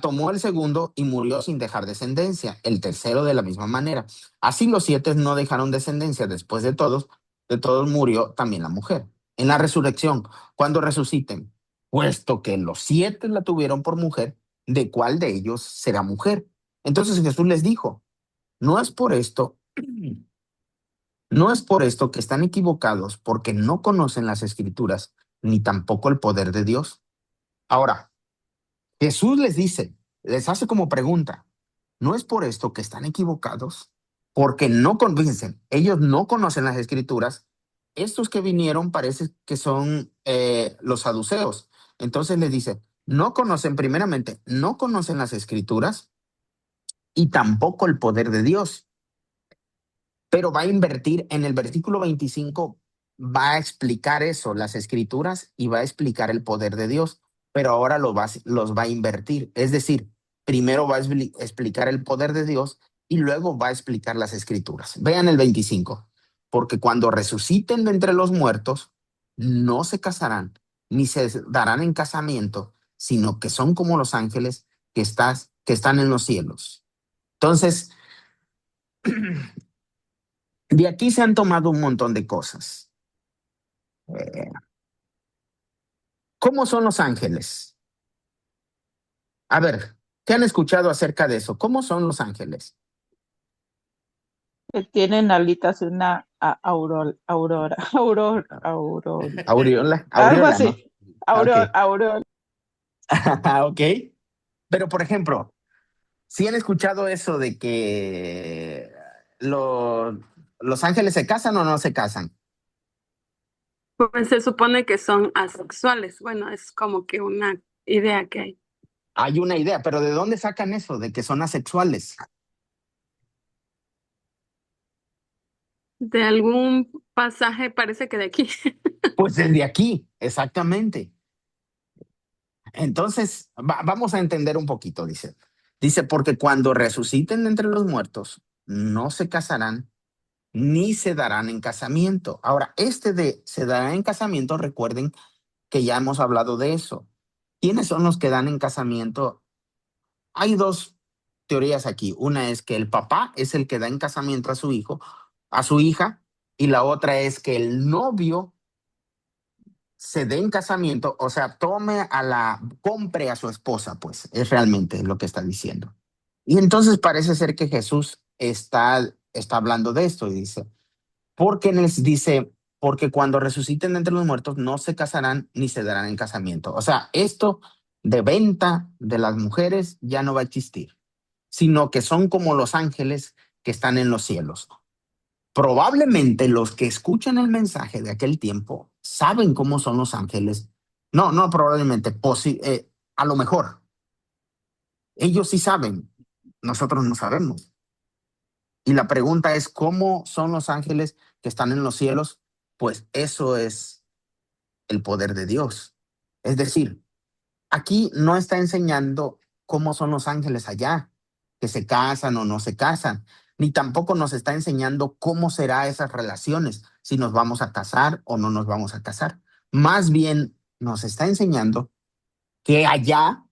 Speaker 1: tomó el segundo y murió sin dejar descendencia. El tercero de la misma manera. Así los 7 no dejaron descendencia. Después de todos murió también la mujer. En la resurrección, cuando resuciten, puesto que los 7 la tuvieron por mujer, ¿de cuál de ellos será mujer? Entonces Jesús les dijo, no es por esto que están equivocados, porque no conocen las Escrituras, ni tampoco el poder de Dios. Ahora, Jesús les hace como pregunta, ¿no es por esto que están equivocados? Porque fíjense, ellos no conocen las Escrituras. Estos que vinieron parece que son los saduceos. Entonces les dice, primeramente, no conocen las Escrituras y tampoco el poder de Dios. Pero va a invertir en el versículo 25, va a explicar eso, las Escrituras, y va a explicar el poder de Dios, pero ahora los va a invertir. Es decir, primero va a explicar el poder de Dios y luego va a explicar las Escrituras. Vean el 25, porque cuando resuciten de entre los muertos, no se casarán ni se darán en casamiento, sino que son como los ángeles que están en los cielos. Entonces, de aquí se han tomado un montón de cosas. ¿Cómo son los ángeles? A ver, ¿qué han escuchado acerca de eso? ¿Cómo son los ángeles?
Speaker 4: Que tienen alitas, una aurora,
Speaker 1: Aureola,
Speaker 4: algo
Speaker 1: aureola,
Speaker 4: así,
Speaker 1: ¿no? Ok.
Speaker 4: aurora.
Speaker 1: Ok. Pero, por ejemplo, ¿sí han escuchado eso de que los ángeles se casan o no se casan?
Speaker 5: Pues se supone que son asexuales. Bueno, es como que una idea que hay.
Speaker 1: Hay una idea, pero ¿de dónde sacan eso de que son asexuales?
Speaker 5: De algún pasaje parece que de aquí.
Speaker 1: Pues desde aquí, exactamente. Entonces, vamos a entender un poquito, dice. Dice, porque cuando resuciten de entre los muertos, no se casarán ni se darán en casamiento. Ahora, se darán en casamiento, recuerden que ya hemos hablado de eso. ¿Quiénes son los que dan en casamiento? Hay 2 teorías aquí. Una es que el papá es el que da en casamiento a su hijo, a su hija, y la otra es que el novio se dé en casamiento, o sea, compre a su esposa, pues, es realmente lo que está diciendo. Y entonces parece ser que Jesús está hablando de esto y dice, porque cuando resuciten de entre los muertos no se casarán ni se darán en casamiento. O sea, esto de venta de las mujeres ya no va a existir, sino que son como los ángeles que están en los cielos. Probablemente los que escuchan el mensaje de aquel tiempo saben cómo son los ángeles. No, probablemente, a lo mejor. Ellos sí saben, nosotros no sabemos. Y la pregunta es, ¿cómo son los ángeles que están en los cielos? Pues eso es el poder de Dios. Es decir, aquí no está enseñando cómo son los ángeles allá, que se casan o no se casan, ni tampoco nos está enseñando cómo será esas relaciones, si nos vamos a casar o no nos vamos a casar. Más bien nos está enseñando que allá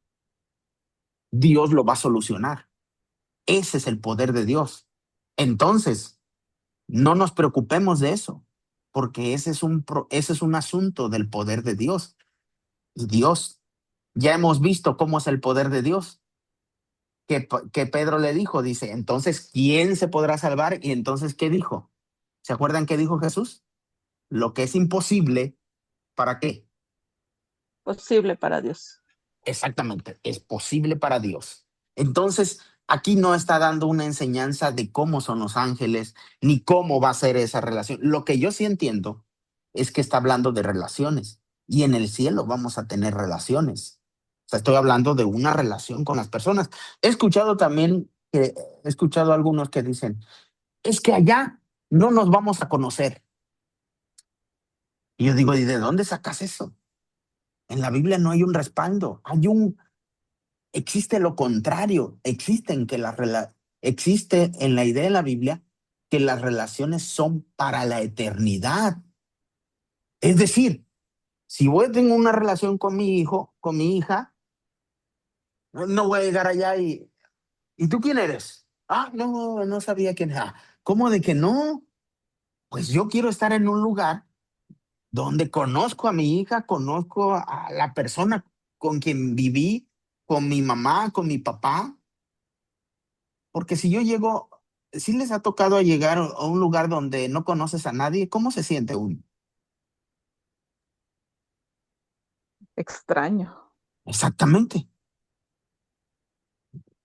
Speaker 1: Dios lo va a solucionar. Ese es el poder de Dios. Entonces, no nos preocupemos de eso, porque ese es un asunto del poder de Dios. Y Dios, ya hemos visto cómo es el poder de Dios. Que Pedro le dijo, dice, entonces, ¿quién se podrá salvar? Y entonces, ¿qué dijo? ¿Se acuerdan qué dijo Jesús? Lo que es imposible, ¿para qué?
Speaker 4: Posible para Dios.
Speaker 1: Exactamente, es posible para Dios. Entonces, aquí no está dando una enseñanza de cómo son los ángeles, ni cómo va a ser esa relación. Lo que yo sí entiendo es que está hablando de relaciones. y en el cielo vamos a tener relaciones. O sea, estoy hablando de una relación con las personas. He escuchado también, he escuchado a algunos que dicen, es que allá no nos vamos a conocer. Y yo digo, ¿y de dónde sacas eso? En la Biblia no hay un respaldo, existe lo contrario, existe en la idea de la Biblia que las relaciones son para la eternidad. Es decir, si yo tengo una relación con mi hijo, con mi hija, no voy a llegar allá ¿y tú quién eres? Ah, no sabía quién era. ¿Cómo de que no? Pues yo quiero estar en un lugar donde conozco a mi hija, conozco a la persona con quien viví, con mi mamá, con mi papá, porque si yo llego, si les ha tocado llegar a un lugar donde no conoces a nadie, ¿cómo se siente uno?
Speaker 4: Extraño.
Speaker 1: Exactamente.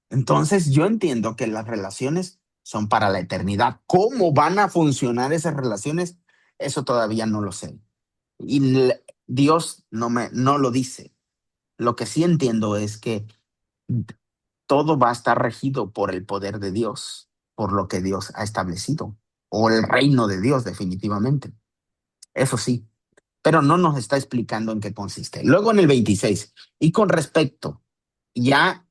Speaker 1: Entonces yo entiendo que las relaciones son para la eternidad. ¿Cómo van a funcionar esas relaciones? Eso todavía no lo sé. Y Dios no lo dice. Lo que sí entiendo es que todo va a estar regido por el poder de Dios, por lo que Dios ha establecido, o el reino de Dios definitivamente. Eso sí, pero no nos está explicando en qué consiste. Luego en el 26, y con respecto, ya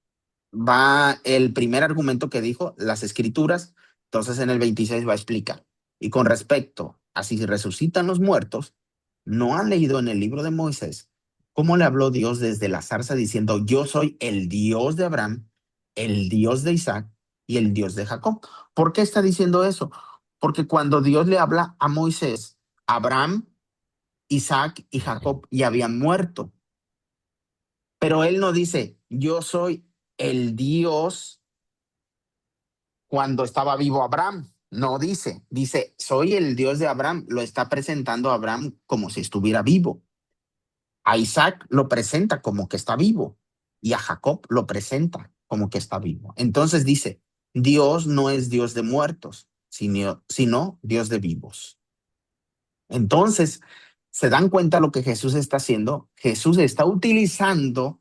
Speaker 1: va el primer argumento que dijo, las escrituras, entonces en el 26 va a explicar. Y con respecto a si resucitan los muertos, ¿no han leído en el libro de Moisés cómo le habló Dios desde la zarza diciendo, yo soy el Dios de Abraham, el Dios de Isaac y el Dios de Jacob? ¿Por qué está diciendo eso? Porque cuando Dios le habla a Moisés, Abraham, Isaac y Jacob ya habían muerto. Pero él no dice, yo soy el Dios cuando estaba vivo Abraham. No dice, soy el Dios de Abraham. Lo está presentando a Abraham como si estuviera vivo. A Isaac lo presenta como que está vivo y a Jacob lo presenta como que está vivo. Entonces dice, Dios no es Dios de muertos, sino Dios de vivos. Entonces, ¿se dan cuenta lo que Jesús está haciendo? Jesús está utilizando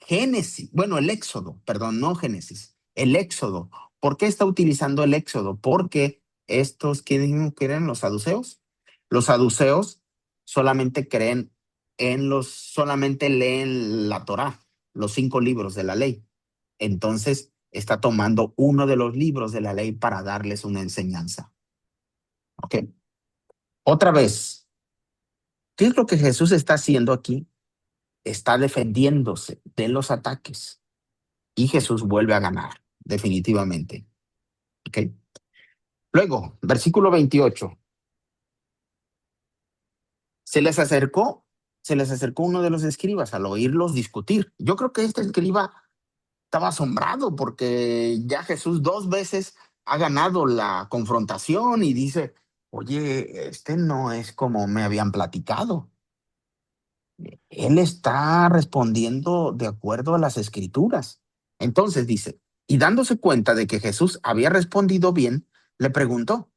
Speaker 1: Génesis, bueno, el Éxodo, perdón, no Génesis, el Éxodo. ¿Por qué está utilizando el Éxodo? Porque estos, ¿qué dijimos que eran los saduceos? Los saduceos solamente solamente leen la Torá, los 5 libros de la ley. Entonces, está tomando uno de los libros de la ley para darles una enseñanza. ¿Ok? Otra vez, ¿qué es lo que Jesús está haciendo aquí? Está defendiéndose de los ataques y Jesús vuelve a ganar, definitivamente. ¿Ok? Luego, versículo 28. Se les acercó, se les acercó uno de los escribas al oírlos discutir. Yo creo que este escriba estaba asombrado porque ya Jesús 2 veces ha ganado la confrontación y dice, oye, este no es como me habían platicado. Él está respondiendo de acuerdo a las escrituras. Entonces dice, y dándose cuenta de que Jesús había respondido bien, le preguntó,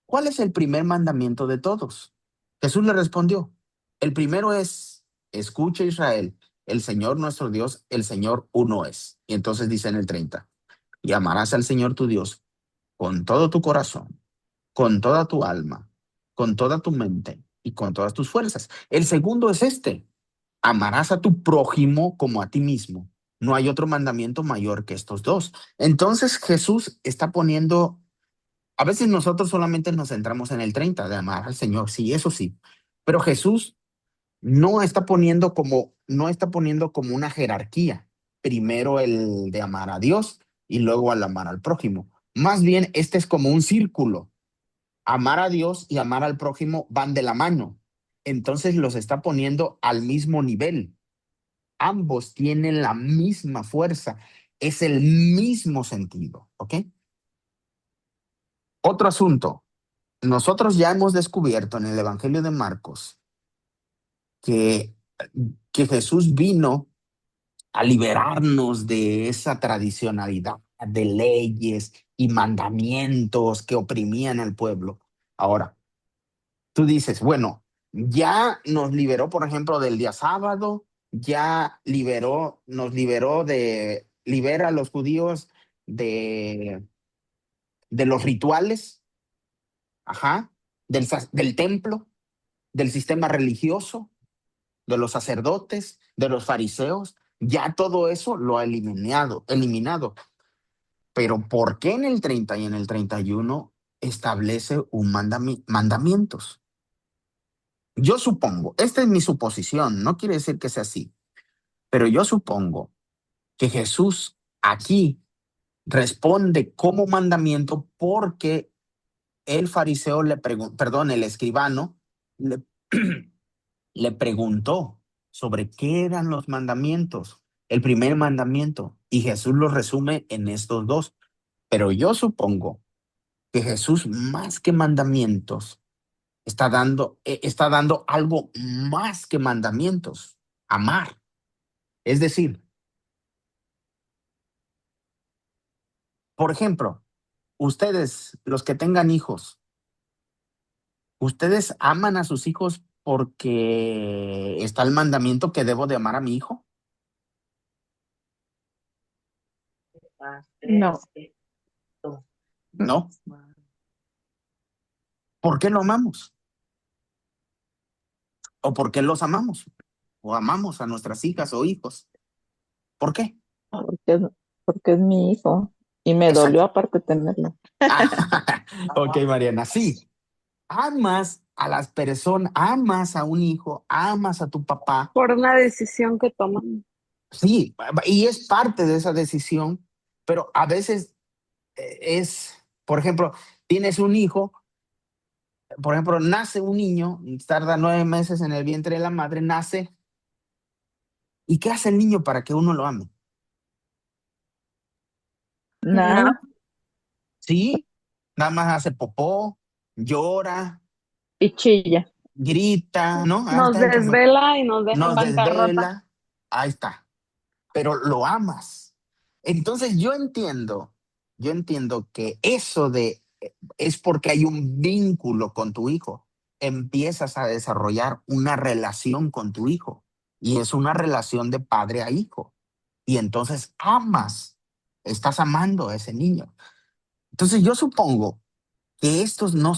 Speaker 1: ¿cuál es el primer mandamiento de todos? Jesús le respondió, el primero es, escucha Israel, el Señor nuestro Dios, el Señor uno es. Y entonces dice en el 30, y amarás al Señor tu Dios con todo tu corazón, con toda tu alma, con toda tu mente y con todas tus fuerzas. El segundo es este, amarás a tu prójimo como a ti mismo. No hay otro mandamiento mayor que estos dos. Entonces Jesús está poniendo, a veces nosotros solamente nos centramos en el 30 de amar al Señor, sí, eso sí, pero Jesús no está poniendo como una jerarquía. Primero el de amar a Dios y luego al amar al prójimo. Más bien, este es como un círculo. Amar a Dios y amar al prójimo van de la mano. Entonces los está poniendo al mismo nivel. Ambos tienen la misma fuerza, es el mismo sentido, ¿ok? Otro asunto, nosotros ya hemos descubierto en el Evangelio de Marcos que, que Jesús vino a liberarnos de esa tradicionalidad de leyes y mandamientos que oprimían al pueblo. Ahora, tú dices, bueno, Ya nos liberó, por ejemplo, del día sábado, ya libera a los judíos de los rituales, ajá, del templo, del sistema religioso, de los sacerdotes, de los fariseos. Ya todo eso lo ha eliminado. Pero ¿por qué en el 30 y en el 31 establece un mandamientos? Yo supongo, esta es mi suposición, no quiere decir que sea así, pero yo supongo que Jesús aquí responde como mandamiento porque el fariseo el escribano le, le preguntó sobre qué eran los mandamientos, el primer mandamiento, y Jesús lo resume en estos dos. Pero yo supongo que Jesús, más que mandamientos, está dando algo más que mandamientos, amar. Es decir, por ejemplo, ustedes, los que tengan hijos, ¿ustedes aman a sus hijos porque está el mandamiento que debo de amar a mi hijo?
Speaker 4: No,
Speaker 1: No. ¿Por qué lo amamos? ¿O por qué los amamos? ¿O amamos a nuestras hijas o hijos? ¿Por qué?
Speaker 4: porque es mi hijo y me dolió
Speaker 1: Exacto.
Speaker 4: aparte tenerlo.
Speaker 1: Ok, Mariana, sí. Amas a las personas, amas a un hijo, amas a tu papá.
Speaker 5: Por una decisión que toman.
Speaker 1: Sí, y es parte de esa decisión, pero a veces por ejemplo, tienes un hijo, por ejemplo, nace un niño, tarda 9 meses en el vientre de la madre, nace, ¿y qué hace el niño para que uno lo ame?
Speaker 4: Nada,
Speaker 1: Sí, nada más hace popó, llora,
Speaker 4: y chilla.
Speaker 1: grita, ¿no? Ahí
Speaker 5: Nos
Speaker 1: está el que
Speaker 5: desvela y nos deja en
Speaker 1: nos
Speaker 5: bancarrota.
Speaker 1: desvela, ahí está, pero lo amas. Entonces yo entiendo que eso es porque hay un vínculo con tu hijo. Empiezas a desarrollar una relación con tu hijo y es una relación de padre a hijo. Y entonces estás amando a ese niño. Entonces yo supongo que estos no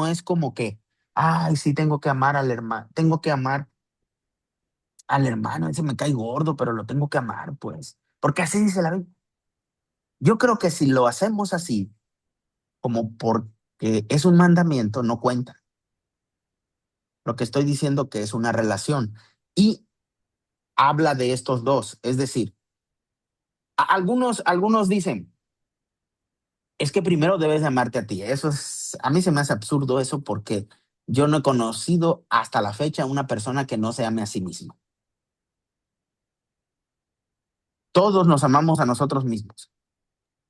Speaker 1: es como que, ay, sí, tengo que amar al hermano, tengo que amar al hermano, ese me cae gordo, pero lo tengo que amar, pues. Porque así dice la Biblia. Yo creo que si lo hacemos así, como porque es un mandamiento, no cuenta. Lo que estoy diciendo que es una relación. Y habla de estos dos. Es decir, algunos dicen, es que primero debes de amarte a ti. A mí se me hace absurdo eso porque yo no he conocido hasta la fecha una persona que no se ame a sí mismo. Todos nos amamos a nosotros mismos.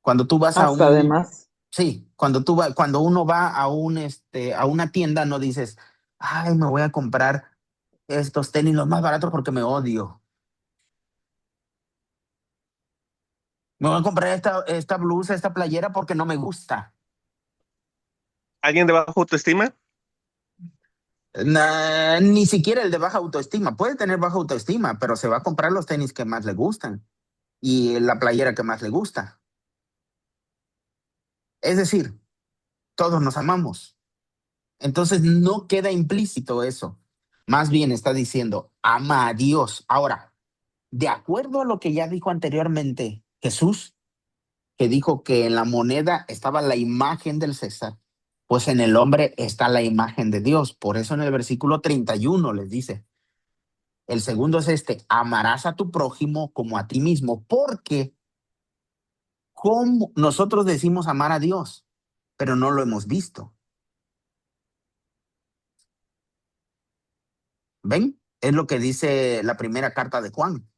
Speaker 1: Cuando tú vas a
Speaker 4: Hasta además.
Speaker 1: sí, cuando uno va a una tienda, no dices, ay, me voy a comprar estos tenis los más baratos porque me odio. Me voy a comprar esta blusa, esta playera porque no me gusta.
Speaker 2: ¿Alguien de baja autoestima?
Speaker 1: Ni siquiera el de baja autoestima. Puede tener baja autoestima, pero se va a comprar los tenis que más le gustan y la playera que más le gusta. Es decir, todos nos amamos. Entonces no queda implícito eso. Más bien está diciendo, ama a Dios. Ahora, de acuerdo a lo que ya dijo anteriormente Jesús, que dijo que en la moneda estaba la imagen del César, pues en el hombre está la imagen de Dios. Por eso en el versículo 31 les dice, el segundo es amarás a tu prójimo como a ti mismo, porque como nosotros decimos amar a Dios, pero no lo hemos visto. ¿Ven? Es lo que dice la primera carta de Juan.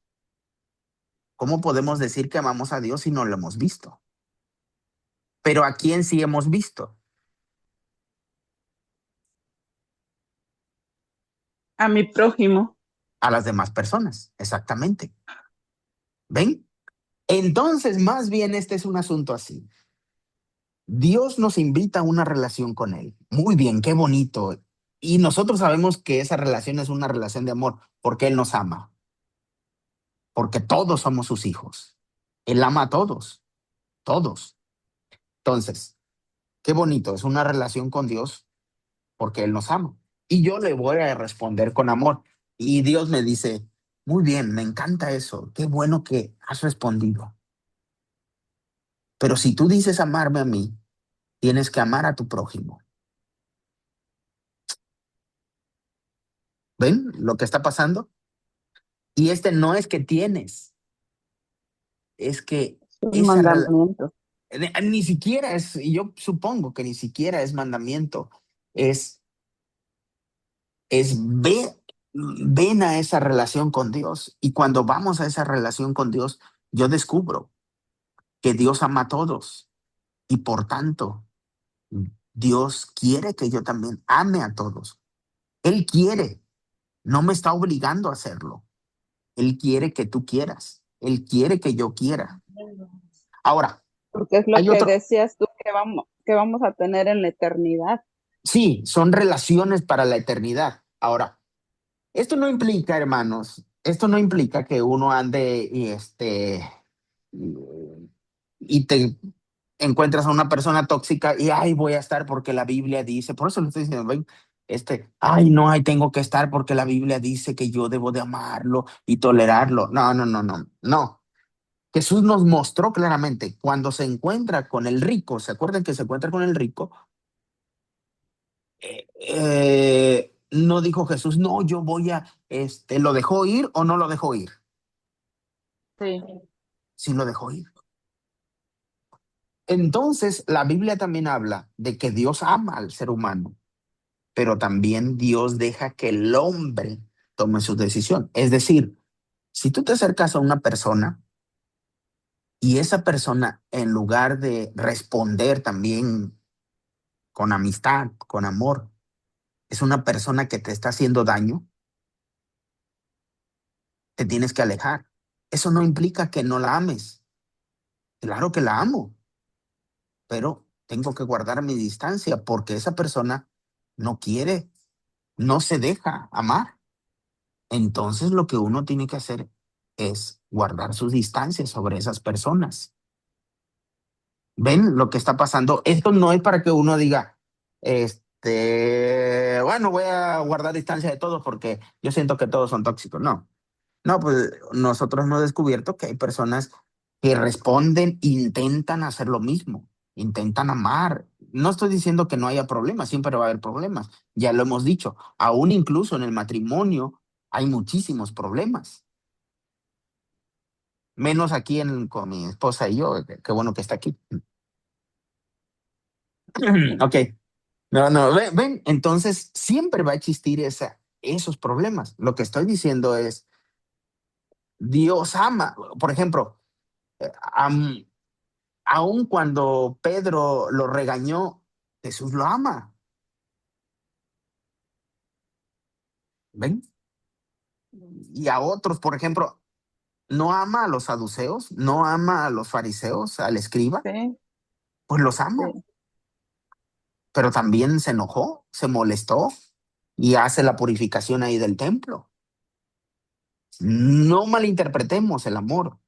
Speaker 1: ¿Cómo podemos decir que amamos a Dios si no lo hemos visto? Pero ¿a quién sí hemos visto?
Speaker 4: A mi prójimo.
Speaker 1: A las demás personas, exactamente. ¿Ven? Entonces, más bien este es un asunto así. Dios nos invita a una relación con Él. Muy bien, qué bonito. Y nosotros sabemos que esa relación es una relación de amor, porque Él nos ama, porque todos somos sus hijos. Él ama a todos, todos. Entonces, qué bonito, es una relación con Dios porque Él nos ama. Y yo le voy a responder con amor. Y Dios me dice, muy bien, me encanta eso, qué bueno que has respondido. Pero si tú dices amarme a mí, tienes que amar a tu prójimo. ¿Ven lo que está pasando? Y no es que tienes, es que
Speaker 4: Sus
Speaker 1: esa relación,
Speaker 4: mandamientos.
Speaker 1: ni siquiera es, y yo supongo que ni siquiera es mandamiento, es, es ven a esa relación con Dios. Y cuando vamos a esa relación con Dios, yo descubro que Dios ama a todos y por tanto, Dios quiere que yo también ame a todos. Él quiere, no me está obligando a hacerlo. Él quiere que tú quieras. Él quiere que yo quiera. Ahora,
Speaker 4: Porque es lo
Speaker 1: hay
Speaker 4: que
Speaker 1: otro,
Speaker 4: decías tú que vamos a tener en la eternidad.
Speaker 1: sí, son relaciones para la eternidad. Ahora, esto no implica, hermanos, esto no implica que uno ande y y te encuentras a una persona tóxica y ay, voy a estar porque la Biblia dice, por eso le estoy diciendo, ven, ay, no, ay, tengo que estar porque la Biblia dice que yo debo de amarlo y tolerarlo. No, no, no, no, no. Jesús nos mostró claramente cuando se encuentra con el rico, ¿se acuerdan que se encuentra con el rico? No dijo Jesús, no, yo voy a, ¿lo dejó ir o no lo dejó ir?
Speaker 4: Sí.
Speaker 1: Sí lo dejó ir. Entonces, la Biblia también habla de que Dios ama al ser humano, pero también Dios deja que el hombre tome su decisión. Es decir, si tú te acercas a una persona y esa persona, en lugar de responder también con amistad, con amor, es una persona que te está haciendo daño, te tienes que alejar. Eso no implica que no la ames. Claro que la amo, pero tengo que guardar mi distancia porque esa persona no quiere, no se deja amar. Entonces lo que uno tiene que hacer es guardar sus distancias sobre esas personas. ¿Ven lo que está pasando? Esto no es para que uno diga, bueno, voy a guardar distancia de todos porque yo siento que todos son tóxicos. No, no, pues nosotros hemos descubierto que hay personas que responden, intentan hacer lo mismo, intentan amar. No estoy diciendo que no haya problemas, siempre va a haber problemas. Ya lo hemos dicho, aún incluso en el matrimonio hay muchísimos problemas. Menos aquí con mi esposa y yo, qué bueno que está aquí. Ok, no, no, ven, entonces siempre va a existir esos problemas. Lo que estoy diciendo es, Dios ama, por ejemplo, am- aun cuando Pedro lo regañó, Jesús lo ama. ¿Ven? Y a otros, por ejemplo, no ama a los saduceos, no ama a los fariseos, al escriba,
Speaker 4: Sí,
Speaker 1: pues los ama,
Speaker 4: sí.
Speaker 1: pero también se enojó, se molestó y hace la purificación ahí del templo. No malinterpretemos el amor.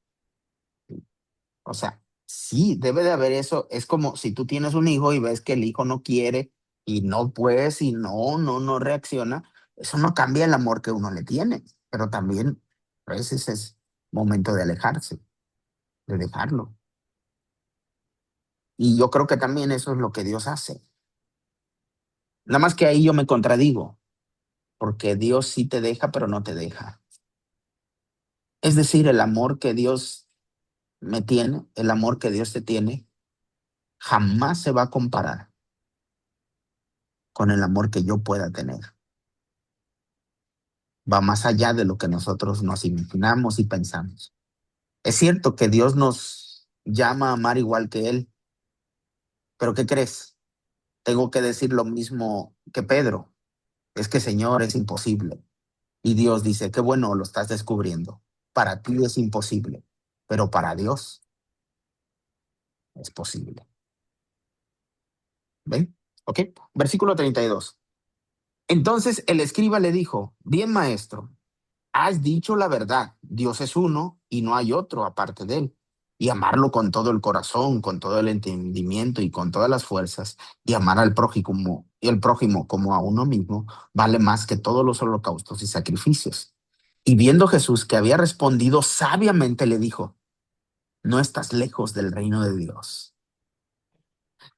Speaker 1: O sea, sí, debe de haber eso. Es como si tú tienes un hijo y ves que el hijo no quiere y no puedes y no reacciona. Eso no cambia el amor que uno le tiene, pero también a veces es momento de alejarse, de dejarlo. Y yo creo que también eso es lo que Dios hace. Nada más que ahí yo me contradigo, porque Dios sí te deja, pero no te deja. Es decir, el amor que Dios me tiene, el amor que Dios te tiene, jamás se va a comparar con el amor que yo pueda tener. Va más allá de lo que nosotros nos imaginamos y pensamos. Es cierto que Dios nos llama a amar igual que Él, pero ¿qué crees? Tengo que decir lo mismo que Pedro. Es que, Señor, es imposible. Y Dios dice, qué bueno, lo estás descubriendo. Para ti es imposible, pero para Dios es posible. ¿Ven? ¿Ok? Versículo 32. Entonces el escriba le dijo, bien maestro, has dicho la verdad, Dios es uno y no hay otro aparte de él. Y amarlo con todo el corazón, con todo el entendimiento y con todas las fuerzas, y amar al prójimo y el prójimo como a uno mismo, vale más que todos los holocaustos y sacrificios. Y viendo Jesús que había respondido sabiamente, le dijo, no estás lejos del reino de Dios.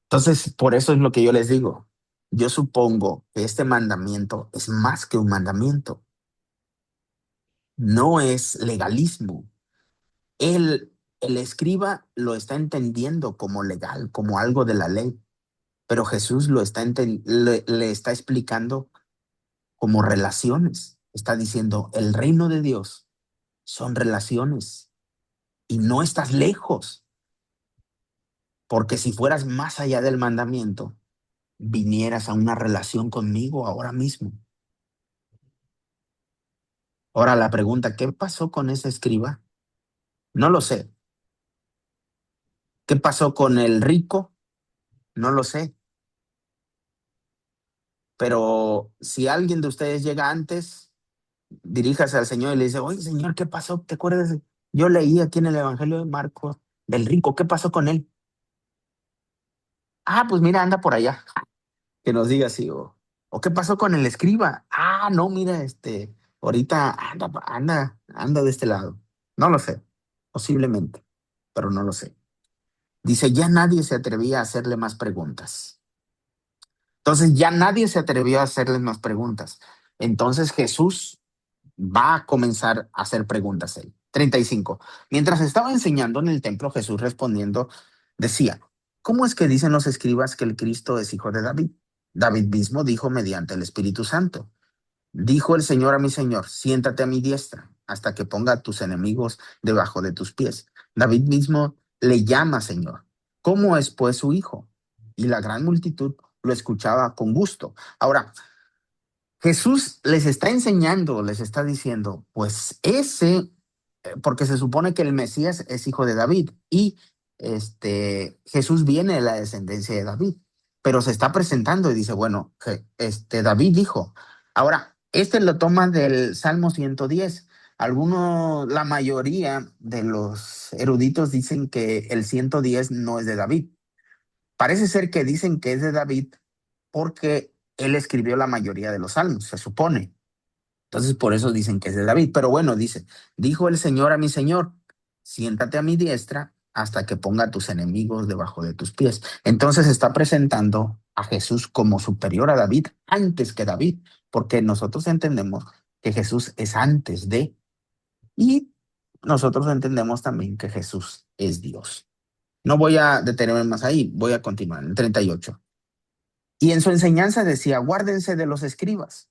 Speaker 1: Entonces, por eso es lo que yo les digo. Yo supongo que este mandamiento es más que un mandamiento, no es legalismo. El escriba lo está entendiendo como legal, como algo de la ley, pero Jesús le está explicando como relaciones. Está diciendo, el reino de Dios son relaciones y no estás lejos, porque si fueras más allá del mandamiento, vinieras a una relación conmigo ahora mismo. Ahora la pregunta, ¿qué pasó con ese escriba? No lo sé. ¿Qué pasó con el rico? No lo sé. Pero si alguien de ustedes llega antes, diríjase al Señor y le dice, oye, Señor, ¿qué pasó? ¿Te acuerdas? Yo leí aquí en el Evangelio de Marcos del rico, ¿qué pasó con él? Ah, pues mira, anda por allá. Que nos diga así, o ¿qué pasó con el escriba? Ah, no, mira, ahorita anda de este lado. No lo sé, posiblemente, pero no lo sé. Dice, ya nadie se atrevía a hacerle más preguntas. Entonces ya nadie se atrevió a hacerle más preguntas. Entonces Jesús va a comenzar a hacer preguntas él. 35. Mientras estaba enseñando en el templo, Jesús respondiendo decía, ¿cómo es que dicen los escribas que el Cristo es hijo de David? David mismo dijo mediante el Espíritu Santo. Dijo el Señor a mi Señor, siéntate a mi diestra hasta que ponga a tus enemigos debajo de tus pies. David mismo le llama Señor. ¿Cómo es pues su hijo? Y la gran multitud lo escuchaba con gusto. Ahora, Jesús les está enseñando, les está diciendo, pues porque se supone que el Mesías es hijo de David y Jesús viene de la descendencia de David, pero se está presentando y dice, bueno, David dijo. Ahora, lo toma del Salmo 110. La mayoría de los eruditos dicen que el 110 no es de David. Parece ser que dicen que es de David porque él escribió la mayoría de los salmos, se supone. Entonces, por eso dicen que es de David. Pero bueno, dice, dijo el Señor a mi Señor, siéntate a mi diestra hasta que ponga a tus enemigos debajo de tus pies. Entonces está presentando a Jesús como superior a David antes que David, porque nosotros entendemos que Jesús es antes de, y nosotros entendemos también que Jesús es Dios. No voy a detenerme más ahí, voy a continuar en 38. Y en su enseñanza decía, guárdense de los escribas.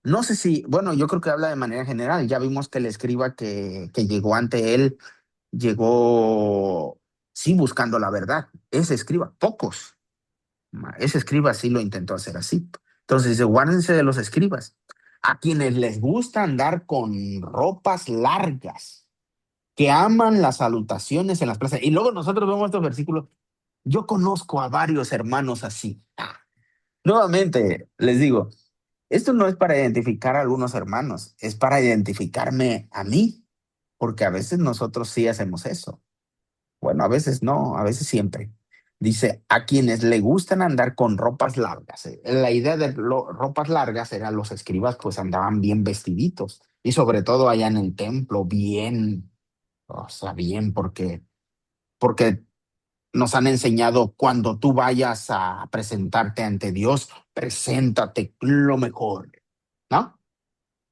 Speaker 1: No sé si, bueno, yo creo que habla de manera general. Ya vimos que el escriba que llegó ante él, llegó, sí, buscando la verdad. Ese escriba, pocos. Ese escriba sí lo intentó hacer así. Entonces dice, guárdense de los escribas, a quienes les gusta andar con ropas largas, que aman las salutaciones en las plazas. Y luego nosotros vemos estos versículos. Yo conozco a varios hermanos así. Nuevamente, les digo, esto no es para identificar a algunos hermanos, es para identificarme a mí, porque a veces nosotros sí hacemos eso. Bueno, a veces no, a veces siempre. Dice, a quienes le gustan andar con ropas largas. La idea de ropas largas era los escribas pues andaban bien vestiditos y sobre todo allá en el templo, bien, o sea, bien, porque nos han enseñado cuando tú vayas a presentarte ante Dios, preséntate lo mejor, ¿no?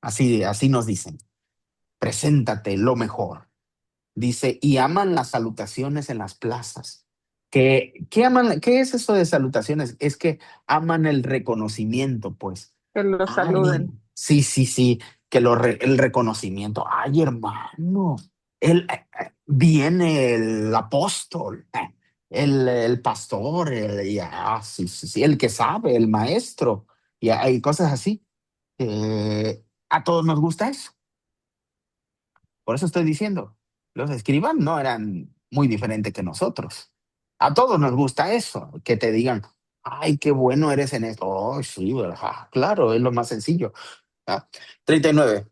Speaker 1: Así nos dicen, preséntate lo mejor. Dice, y aman las salutaciones en las plazas. ¿Qué aman? ¿Qué es eso de salutaciones? Es que aman el reconocimiento, pues.
Speaker 5: Que lo
Speaker 1: Ay,
Speaker 5: saluden.
Speaker 1: sí, sí, sí, que el reconocimiento. Ay, hermano, viene el apóstol, el pastor, sí, sí, sí, el que sabe, el maestro, y hay cosas así. A todos nos gusta eso. Por eso estoy diciendo, los escribas no eran muy diferentes que nosotros. A todos nos gusta eso, que te digan, Ay, qué bueno eres en esto. Oh, sí, ¿verdad? Claro, es lo más sencillo. Ah, 39.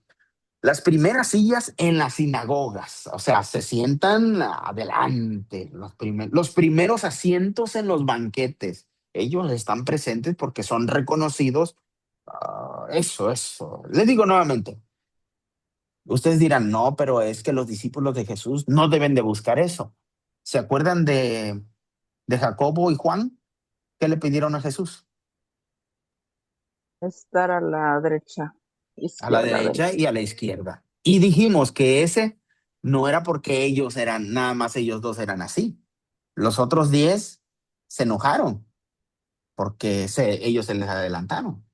Speaker 1: Las primeras sillas en las sinagogas, o sea, se sientan adelante, los primeros asientos en los banquetes. Ellos están presentes porque son reconocidos. Eso. Les digo nuevamente, ustedes dirán, no, pero es que los discípulos de Jesús no deben de buscar eso. ¿Se acuerdan de Jacobo y Juan? ¿Qué le pidieron a Jesús?
Speaker 4: Estar a la derecha,
Speaker 1: A la
Speaker 4: izquierda del.
Speaker 1: derecha y a la izquierda. Y dijimos que ese no era porque ellos eran, nada más ellos dos eran así. Los otros 10 se enojaron porque ellos se les adelantaron.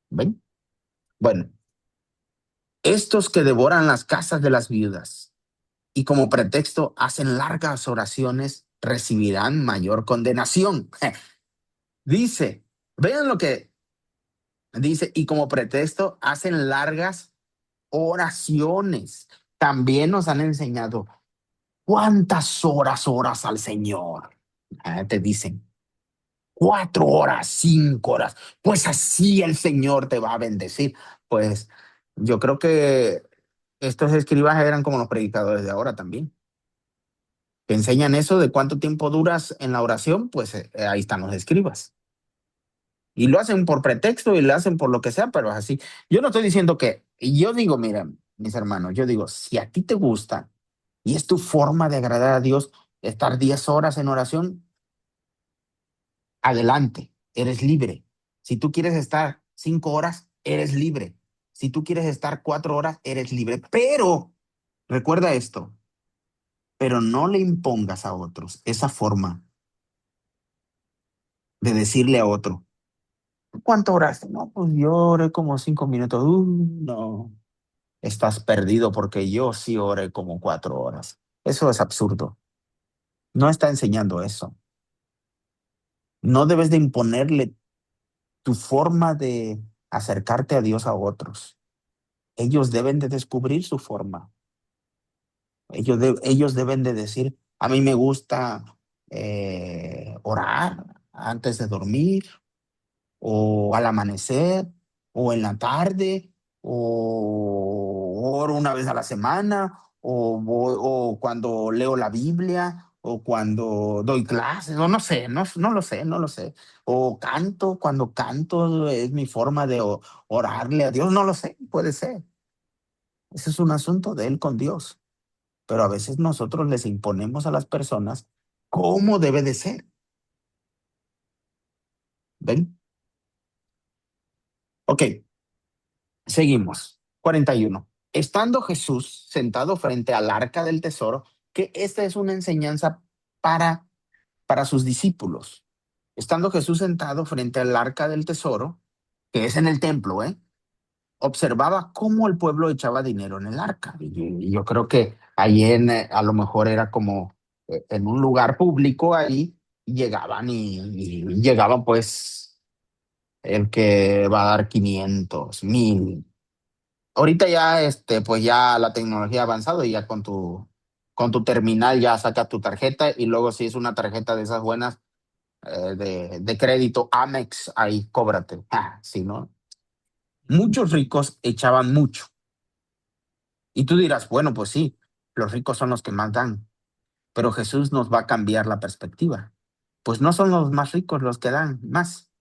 Speaker 1: ¿Ven? Bueno, estos que devoran las casas de las viudas y como pretexto hacen largas oraciones recibirán mayor condenación. Dice, vean lo que dice, y como pretexto hacen largas oraciones. También nos han enseñado cuántas horas al Señor. Te dicen 4 horas, 5 horas. Pues así el Señor te va a bendecir. Pues yo creo que estos escribas eran como los predicadores de ahora también. Que enseñan eso de cuánto tiempo duras en la oración, pues ahí están los escribas. Y lo hacen por pretexto y lo hacen por lo que sea, pero es así. Yo no estoy diciendo que, yo digo, mira, mis hermanos, yo digo, si a ti te gusta y es tu forma de agradar a Dios, estar 10 horas en oración, adelante, eres libre. Si tú quieres estar 5 horas, eres libre. Si tú quieres estar 4 horas, eres libre. Pero, recuerda esto, pero no le impongas a otros esa forma de decirle a otro, ¿cuánto oraste? No, pues yo oré como 5 minutos. No, estás perdido porque yo sí oré como 4 horas. Eso es absurdo. No está enseñando eso. No debes de imponerle tu forma de acercarte a Dios a otros. Ellos deben de descubrir su forma. Ellos deben de decir, a mí me gusta orar antes de dormir, o al amanecer, o en la tarde, o oro una vez a la semana, o cuando leo la Biblia, o cuando doy clases, o no sé, no lo sé. O canto, cuando canto es mi forma de orarle a Dios, no lo sé, puede ser. Ese es un asunto de él con Dios. Pero a veces nosotros les imponemos a las personas cómo debe de ser. ¿Ven? Ok, seguimos. 41. Estando Jesús sentado frente al arca del tesoro, que esta es una enseñanza para, para sus discípulos. Estando Jesús sentado frente al arca del tesoro, que es en el templo, observaba cómo el pueblo echaba dinero en el arca. Y yo creo que ahí a lo mejor era como en un lugar público ahí, y llegaban pues el que va a dar 500, 1000. Ahorita ya, pues ya la tecnología ha avanzado y ya con tu terminal ya sacas tu tarjeta y luego si es una tarjeta de esas buenas de crédito Amex, ahí cóbrate. Sí, ¿no? Muchos ricos echaban mucho. Y tú dirás, bueno, pues sí, los ricos son los que más dan, pero Jesús nos va a cambiar la perspectiva. Pues no son los más ricos los que dan más.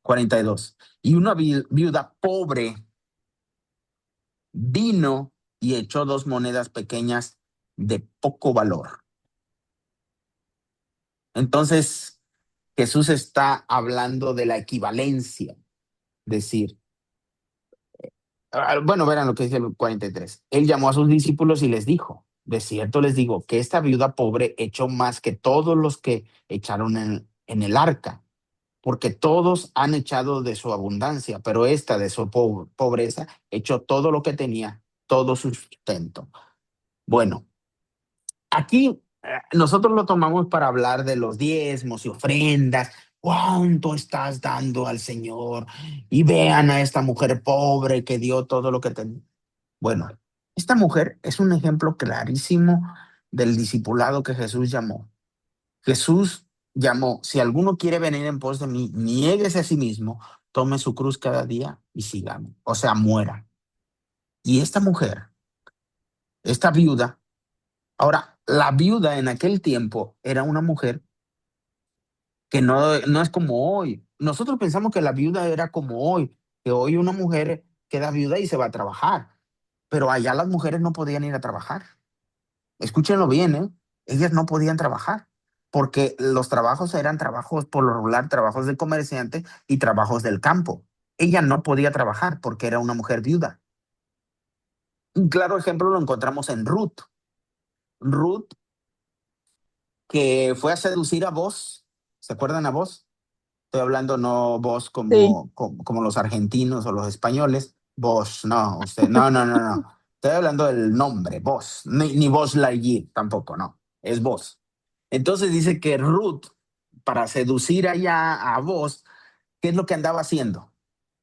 Speaker 1: 42. Y una viuda pobre vino y echó 2 monedas pequeñas de poco valor. Entonces, Jesús está hablando de la equivalencia, decir, bueno, verán lo que dice el 43. Él llamó a sus discípulos y les dijo, de cierto les digo que esta viuda pobre echó más que todos los que echaron en el arca, porque todos han echado de su abundancia, pero esta de su pobreza echó todo lo que tenía, todo su sustento. Bueno, aquí nosotros lo tomamos para hablar de los diezmos y ofrendas. ¿Cuánto estás dando al Señor? Y vean a esta mujer pobre que dio todo lo que tenía. Bueno, esta mujer es un ejemplo clarísimo del discipulado que Jesús llamó. Jesús llamó, si alguno quiere venir en pos de mí, niéguese a sí mismo, tome su cruz cada día y sígame. O sea, muera. Y esta mujer, esta viuda, ahora, la viuda en aquel tiempo era una mujer que no es como hoy. Nosotros pensamos que la viuda era como hoy, que hoy una mujer queda viuda y se va a trabajar, pero allá las mujeres no podían ir a trabajar. Escúchenlo bien, ¿eh? Ellas no podían trabajar porque los trabajos eran trabajos por lo regular, trabajos de comerciante y trabajos del campo. Ella no podía trabajar porque era una mujer viuda. Un claro ejemplo lo encontramos en Ruth. Ruth, que fue a seducir a Boaz. ¿Se acuerdan a Boaz? Estoy hablando no vos
Speaker 4: Sí,
Speaker 1: como los argentinos o los españoles. Vos, no, usted, no. Estoy hablando del nombre, vos, ni vos Lightyear tampoco, no, es vos. Entonces dice que Ruth, para seducir allá a vos, ¿qué es lo que andaba haciendo?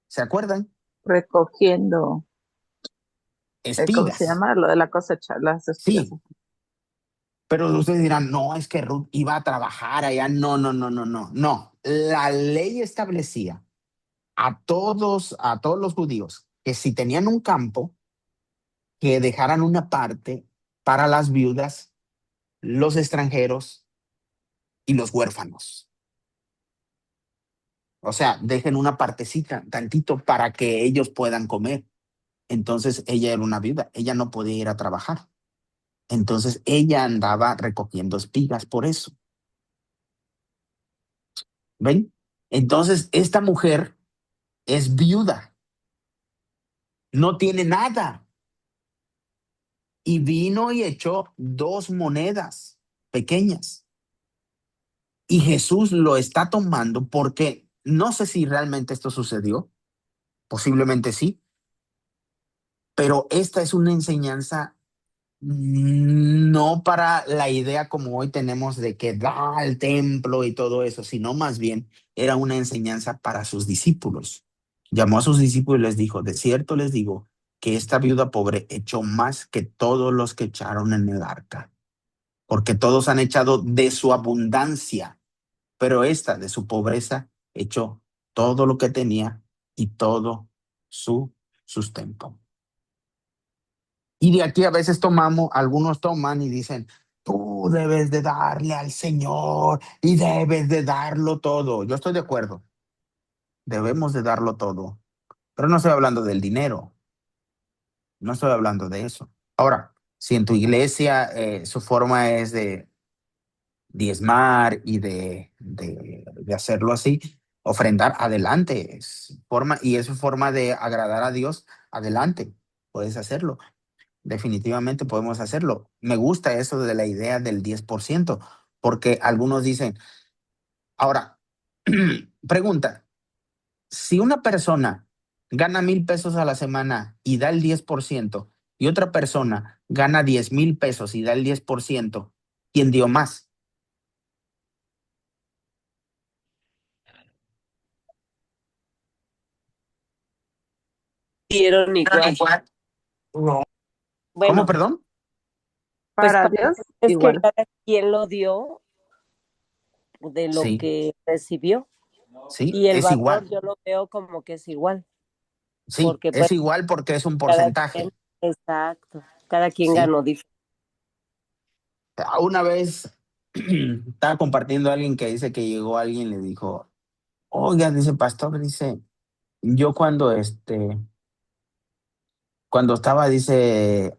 Speaker 1: ¿Se acuerdan?
Speaker 4: recogiendo, ¿cómo se
Speaker 1: Espigas.
Speaker 4: llama? Lo de la cosecha, las espigas.
Speaker 1: Sí, pero ustedes dirán, no, es que Ruth iba a trabajar allá. No. La ley establecía a todos los judíos, que si tenían un campo, que dejaran una parte para las viudas, los extranjeros y los huérfanos. O sea, dejen una partecita, tantito, para que ellos puedan comer. Entonces ella era una viuda, ella no podía ir a trabajar. Entonces ella andaba recogiendo espigas por eso. ¿Ven? Entonces esta mujer es viuda, no tiene nada. Y vino y echó 2 monedas pequeñas. Y Jesús lo está tomando porque no sé si realmente esto sucedió, posiblemente sí, pero esta es una enseñanza no para la idea como hoy tenemos de que da al templo y todo eso, sino más bien era una enseñanza para sus discípulos. Llamó a sus discípulos y les dijo, de cierto les digo que esta viuda pobre echó más que todos los que echaron en el arca, porque todos han echado de su abundancia, pero esta de su pobreza echó todo lo que tenía y todo su sustento. Y de aquí a veces algunos toman y dicen, tú debes de darle al Señor y debes de darlo todo. Yo estoy de acuerdo, debemos de darlo todo, pero no estoy hablando del dinero, no estoy hablando de eso. Ahora, si en tu iglesia su forma es de diezmar y de hacerlo así, ofrendar, adelante, y es su forma de agradar a Dios, adelante, puedes hacerlo. Definitivamente podemos hacerlo. Me gusta eso de la idea del 10%, porque algunos dicen, ahora, pregunta, si una persona gana 1,000 pesos a la semana y da el 10%, y otra persona gana 10,000 pesos y da el 10%, ¿quién dio más?
Speaker 6: Dieron igual.
Speaker 1: No. ¿Cómo,
Speaker 6: Bueno,
Speaker 1: perdón?
Speaker 6: pues
Speaker 4: Para Dios,
Speaker 6: es que
Speaker 4: igual.
Speaker 6: cada quien lo dio de lo
Speaker 1: Sí,
Speaker 6: que recibió
Speaker 1: sí,
Speaker 6: y el
Speaker 1: es
Speaker 6: valor
Speaker 1: igual.
Speaker 6: yo lo veo como que es igual,
Speaker 1: Sí,
Speaker 6: porque pues
Speaker 1: es igual porque es un
Speaker 6: cada quien,
Speaker 1: porcentaje.
Speaker 6: exacto, cada quien
Speaker 1: Sí.
Speaker 6: ganó diferente.
Speaker 1: Una vez estaba compartiendo a alguien que dice que llegó alguien y le dijo, oiga, dice pastor, dice, yo cuando estaba, dice,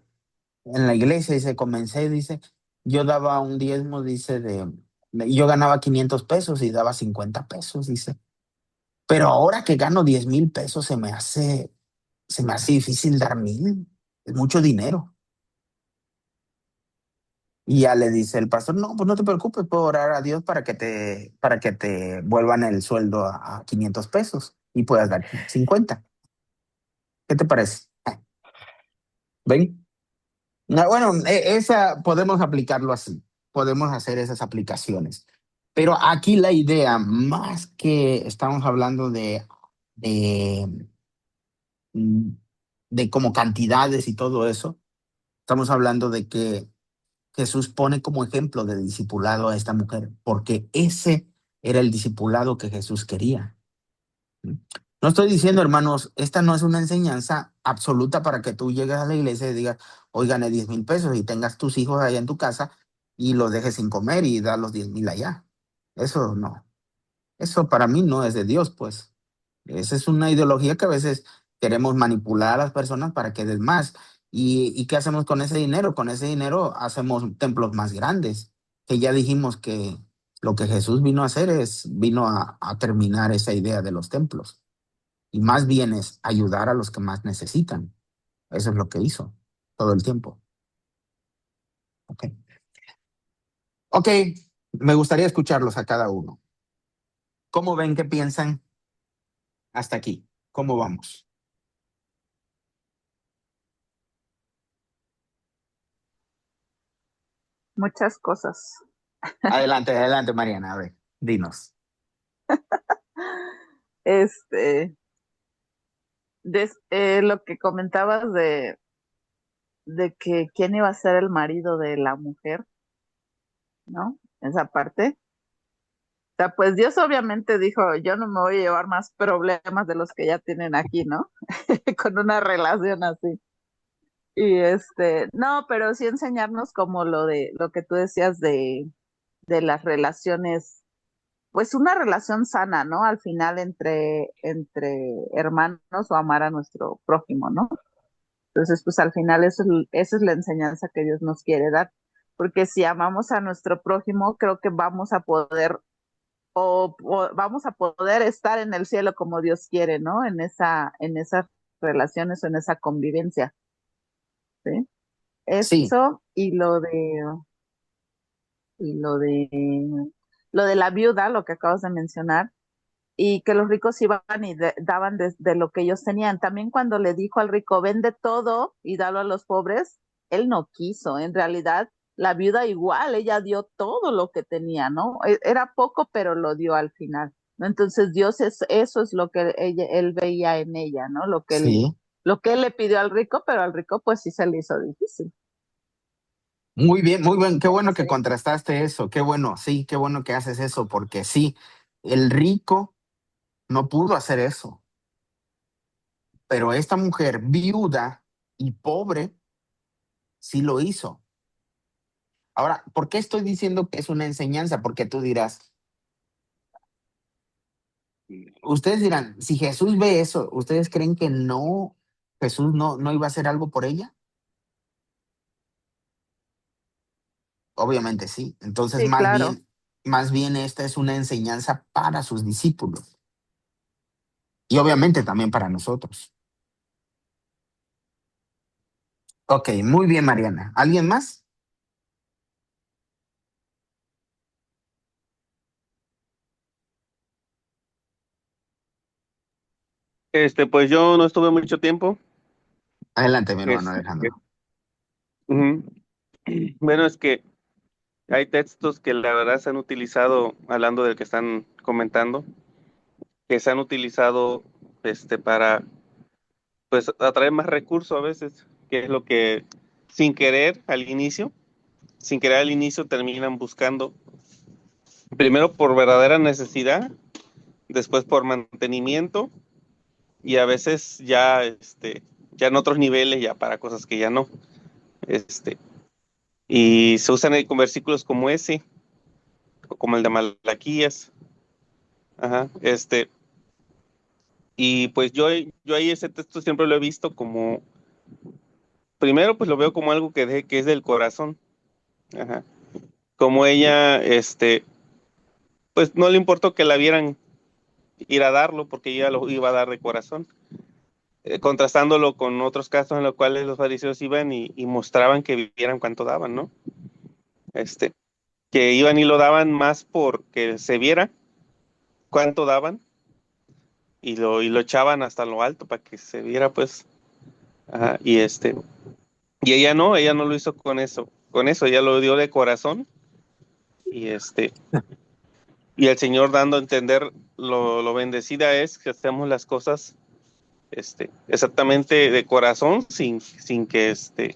Speaker 1: en la iglesia, dice, comencé, dice, yo daba un diezmo, dice, yo ganaba 500 pesos y daba 50 pesos, dice, pero ahora que gano 10,000 pesos se me hace difícil dar 1,000, es mucho dinero. Y ya le dice el pastor, no, pues no te preocupes, puedo orar a Dios para que te vuelvan el sueldo a 500 pesos y puedas dar 50. ¿Qué te parece? ¿Ven? No, bueno, esa podemos aplicarlo así, podemos hacer esas aplicaciones. Pero aquí la idea, más que estamos hablando de, mm, de como cantidades y todo eso, estamos hablando de que Jesús pone como ejemplo de discipulado a esta mujer, porque ese era el discipulado que Jesús quería. No estoy diciendo, hermanos, esta no es una enseñanza absoluta para que tú llegues a la iglesia y digas, hoy gané 10,000 pesos y tengas tus hijos allá en tu casa y los dejes sin comer y das los 10,000 allá. Eso no. Eso para mí no es de Dios, pues. Esa es una ideología que a veces queremos manipular a las personas para que den más. ¿Y qué hacemos con ese dinero? Con ese dinero hacemos templos más grandes, que ya dijimos que lo que Jesús vino a hacer vino a terminar esa idea de los templos. Y más bien es ayudar a los que más necesitan. Eso es lo que hizo todo el tiempo. Ok. Ok, me gustaría escucharlos a cada uno. ¿Cómo ven que piensan hasta aquí? ¿Cómo vamos?
Speaker 4: Muchas cosas.
Speaker 1: Adelante, adelante, Mariana. A ver, dinos.
Speaker 4: Este, lo que comentabas de que quién iba a ser el marido de la mujer, ¿no? Esa parte. O sea, pues Dios obviamente dijo, yo no me voy a llevar más problemas de los que ya tienen aquí, ¿no? Con una relación así. Y no, pero sí enseñarnos como lo que tú decías de las relaciones, pues una relación sana, ¿no? Al final entre hermanos o amar a nuestro prójimo, ¿no? Entonces, pues al final esa es la enseñanza que Dios nos quiere dar, porque si amamos a nuestro prójimo, creo que vamos a poder o vamos a poder estar en el cielo como Dios quiere, ¿no? En esas relaciones o en esa convivencia, ¿sí?
Speaker 1: Sí,
Speaker 4: Eso y lo de la viuda, lo que acabas de mencionar, y que los ricos iban y daban de lo que ellos tenían. También cuando le dijo al rico, vende todo y dalo a los pobres, él no quiso. En realidad, la viuda igual, ella dio todo lo que tenía, ¿no? Era poco, pero lo dio al final, ¿no? Entonces Dios eso es lo que él veía en ella, ¿no?
Speaker 1: sí.
Speaker 4: Lo que él le pidió al rico, pero al rico pues sí se le hizo difícil.
Speaker 1: Muy bien, muy bien. Qué
Speaker 4: No
Speaker 1: bueno que
Speaker 4: sé.
Speaker 1: contrastaste eso. Qué bueno, sí, qué bueno que haces eso, porque sí, el rico no pudo hacer eso, pero esta mujer viuda y pobre sí lo hizo. Ahora, ¿por qué estoy diciendo que es una enseñanza? Porque tú dirás, ustedes dirán, si Jesús ve eso, ¿ustedes creen que no, Jesús no iba a hacer algo por ella? Obviamente sí. Entonces,
Speaker 4: Sí, claro.
Speaker 1: más bien esta es una enseñanza para sus discípulos y obviamente también para nosotros. Ok, muy bien, Mariana. ¿Alguien más?
Speaker 2: Pues yo no estuve mucho tiempo.
Speaker 1: Adelante, mi hermano
Speaker 2: Este,
Speaker 1: Alejandro.
Speaker 2: ujú. Bueno, es que hay textos que la verdad se han utilizado, hablando del que están comentando, que se han utilizado para pues atraer más recursos a veces, que es lo que sin querer al inicio terminan buscando, primero por verdadera necesidad, después por mantenimiento y a veces ya en otros niveles ya para cosas que ya no. Y se usan con versículos como ese, o como el de Malaquías. Ajá, y pues yo ahí ese texto siempre lo he visto como, primero pues lo veo como algo que es del corazón. Ajá. Como ella, pues no le importó que la vieran ir a darlo porque ella lo iba a dar de corazón. Contrastándolo con otros casos en los cuales los fariseos iban y mostraban que vivieran cuánto daban, ¿no? Este, que iban y lo daban más porque se viera cuánto daban y lo echaban hasta lo alto para que se viera, pues, ajá, y ella no lo hizo con eso, ella lo dio de corazón y y el Señor dando a entender lo bendecida es que hacemos las cosas, exactamente de corazón, sin que esté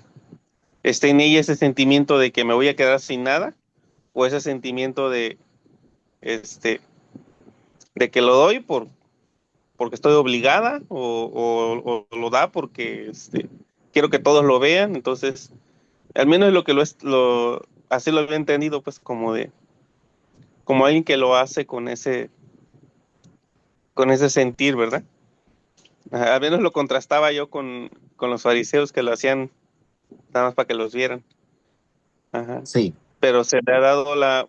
Speaker 2: en ella ese sentimiento de que me voy a quedar sin nada, o ese sentimiento de, este, de que lo doy porque estoy obligada o lo da porque quiero que todos lo vean. Entonces, al menos lo que así lo había entendido, pues como alguien que lo hace con ese sentir, ¿verdad? Ajá, al menos lo contrastaba yo con los fariseos que lo hacían nada más para que los vieran. Ajá.
Speaker 1: Sí.
Speaker 2: Pero se le ha dado la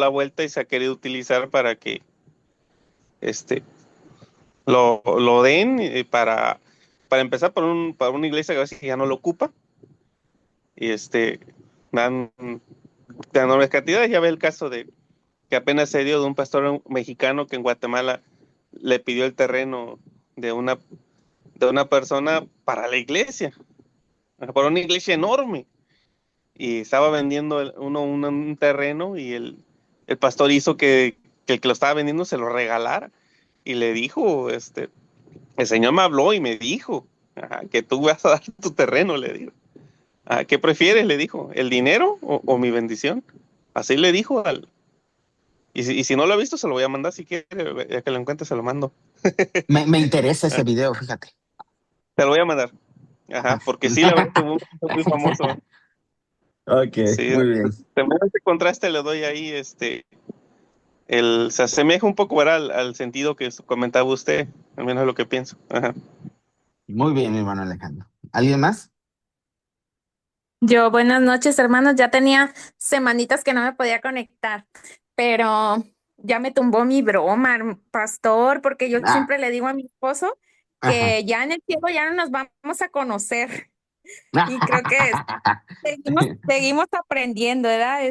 Speaker 2: vuelta y se ha querido utilizar para que este lo den para empezar para una iglesia que a veces ya no lo ocupa y dan de enormes cantidades. Ya ve el caso de que apenas se dio de un pastor mexicano que en Guatemala le pidió el terreno de una persona para la iglesia, para una iglesia enorme, y estaba vendiendo un terreno y el pastor hizo que el que lo estaba vendiendo se lo regalara y le dijo, el Señor me habló y me dijo, ajá, que tú vas a dar tu terreno, le dijo. Ah, ¿qué prefieres? Le dijo, ¿el dinero o mi bendición? Así le dijo y si no lo ha visto, se lo voy a mandar si quiere, ya que lo encuentre, se lo mando.
Speaker 1: Me interesa ese video, fíjate.
Speaker 2: Se lo voy a mandar.
Speaker 1: Ajá.
Speaker 2: Ajá, porque sí, la verdad, tuvo un video muy famoso.
Speaker 1: Ok,
Speaker 2: Sí,
Speaker 1: muy bien.
Speaker 2: también este contraste le doy ahí, se asemeja un poco, ¿verdad? Al sentido que comentaba usted, al menos es lo que pienso. Ajá.
Speaker 1: Muy bien, mi hermano Alejandro. ¿Alguien más?
Speaker 7: Yo, buenas noches, hermanos. Ya tenía semanitas que no me podía conectar, pero ya me tumbó mi broma, pastor, porque yo
Speaker 1: Ah,
Speaker 7: siempre le digo a mi esposo
Speaker 1: ajá.
Speaker 7: que ya en el cielo ya no nos vamos a conocer. Y creo que seguimos aprendiendo, ¿verdad?